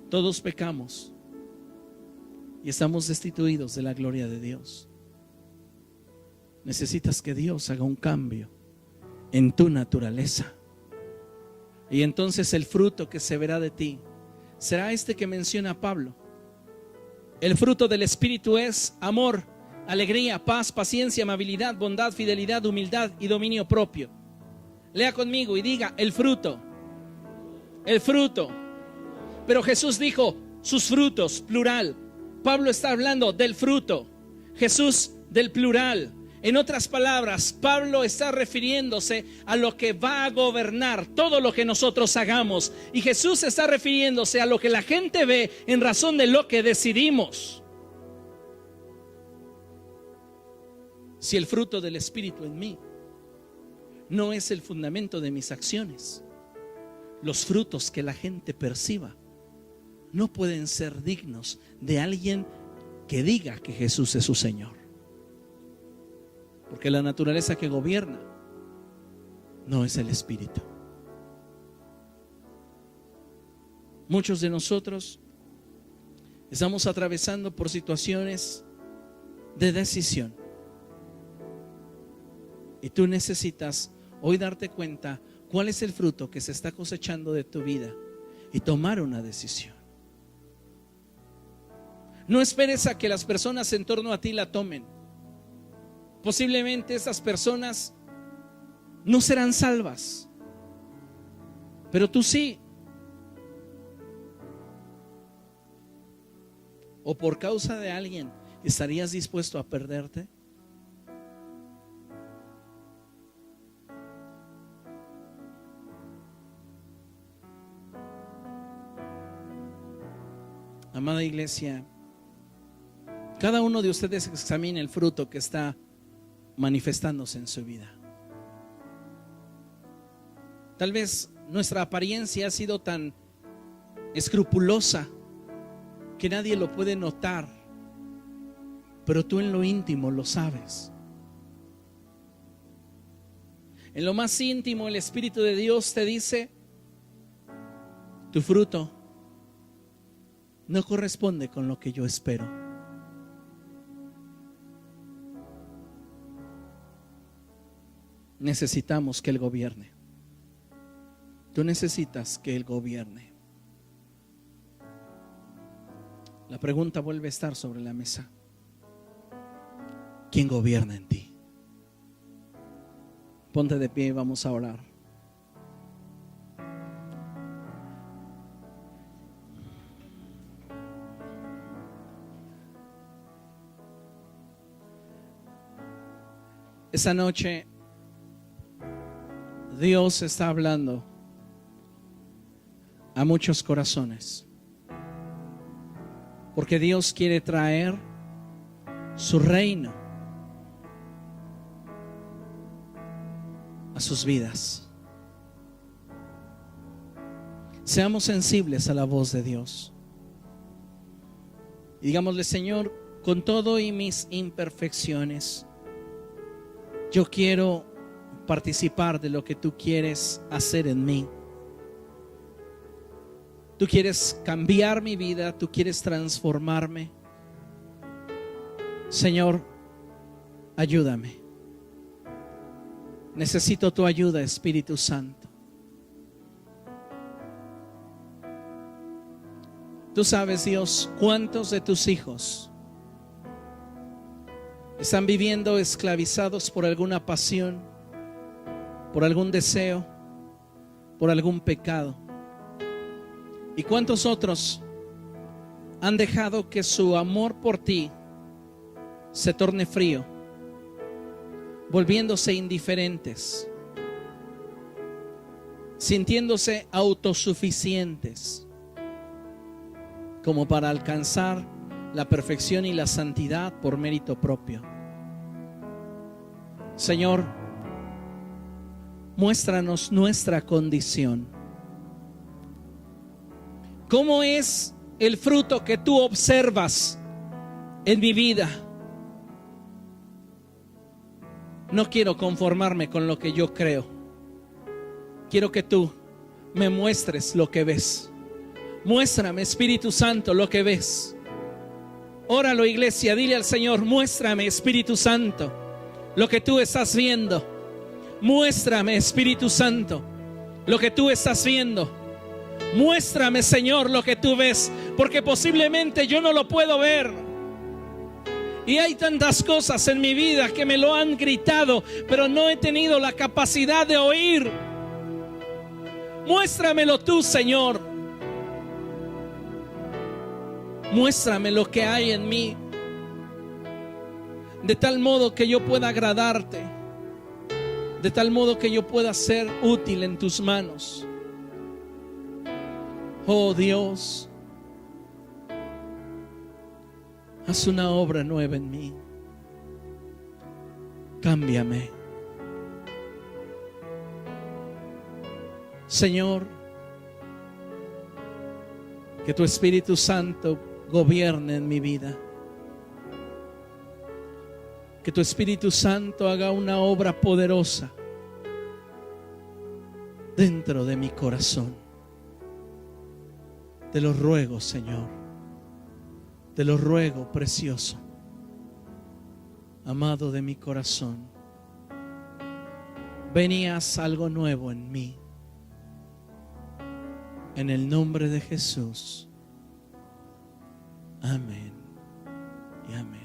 Todos pecamos y estamos destituidos de la gloria de Dios. Necesitas que Dios haga un cambio en tu naturaleza. Y entonces el fruto que se verá de ti será este que menciona Pablo. El fruto del Espíritu es amor, alegría, paz, paciencia, amabilidad, bondad, fidelidad, humildad y dominio propio. Lea conmigo y diga: el fruto. El fruto. Pero Jesús dijo sus frutos, plural. Pablo está hablando del fruto, Jesús del plural. En otras palabras, Pablo está refiriéndose a lo que va a gobernar todo lo que nosotros hagamos. Y Jesús está refiriéndose a lo que la gente ve en razón de lo que decidimos. Si el fruto del Espíritu en mí no es el fundamento de mis acciones, los frutos que la gente perciba no pueden ser dignos de alguien que diga que Jesús es su Señor. Porque la naturaleza que gobierna no es el Espíritu. Muchos de nosotros estamos atravesando por situaciones de decisión. Y tú necesitas hoy darte cuenta cuál es el fruto que se está cosechando de tu vida y tomar una decisión. No esperes a que las personas en torno a ti la tomen. Posiblemente esas personas no serán salvas, pero tú sí. ¿O por causa de alguien estarías dispuesto a perderte? Amada iglesia, cada uno de ustedes examine el fruto que está manifestándose en su vida. Tal vez nuestra apariencia ha sido tan escrupulosa que nadie lo puede notar, pero tú en lo íntimo lo sabes. En lo más íntimo el Espíritu de Dios te dice: tu fruto no corresponde con lo que yo espero. Necesitamos que Él gobierne. Tú necesitas que Él gobierne. La pregunta vuelve a estar sobre la mesa: ¿quién gobierna en ti? Ponte de pie y vamos a orar. Esa noche Dios está hablando a muchos corazones, porque Dios quiere traer su reino a sus vidas. Seamos sensibles a la voz de Dios y digámosle: Señor, con todo y mis imperfecciones, yo quiero participar de lo que tú quieres hacer en mí. Tú quieres cambiar mi vida, tú quieres transformarme. Señor, ayúdame. Necesito tu ayuda, Espíritu Santo. Tú sabes, Dios, cuántos de tus hijos están viviendo esclavizados por alguna pasión, por algún deseo, por algún pecado. ¿Y cuántos otros han dejado que su amor por ti se torne frío, volviéndose indiferentes, sintiéndose autosuficientes, como para alcanzar la perfección y la santidad por mérito propio? Señor, muéstranos nuestra condición. ¿Cómo es el fruto que tú observas en mi vida? No quiero conformarme con lo que yo creo. Quiero que tú me muestres lo que ves. Muéstrame, Espíritu Santo, lo que ves. Óralo, iglesia, dile al Señor: muéstrame, Espíritu Santo, lo que tú estás viendo. Muéstrame, Espíritu Santo, lo que tú estás viendo. Muéstrame, Señor, lo que tú ves, porque posiblemente yo no lo puedo ver. Y hay tantas cosas en mi vida que me lo han gritado, pero no he tenido la capacidad de oír. Muéstramelo tú, Señor. Muéstrame lo que hay en mí, de tal modo que yo pueda agradarte, de tal modo que yo pueda ser útil en tus manos. Oh Dios, haz una obra nueva en mí. Cámbiame. Señor, que tu Espíritu Santo gobierne en mi vida. Que tu Espíritu Santo haga una obra poderosa dentro de mi corazón. Te lo ruego, Señor. Te lo ruego, precioso, amado de mi corazón. Ven y haz algo nuevo en mí. En el nombre de Jesús. Amén y amén.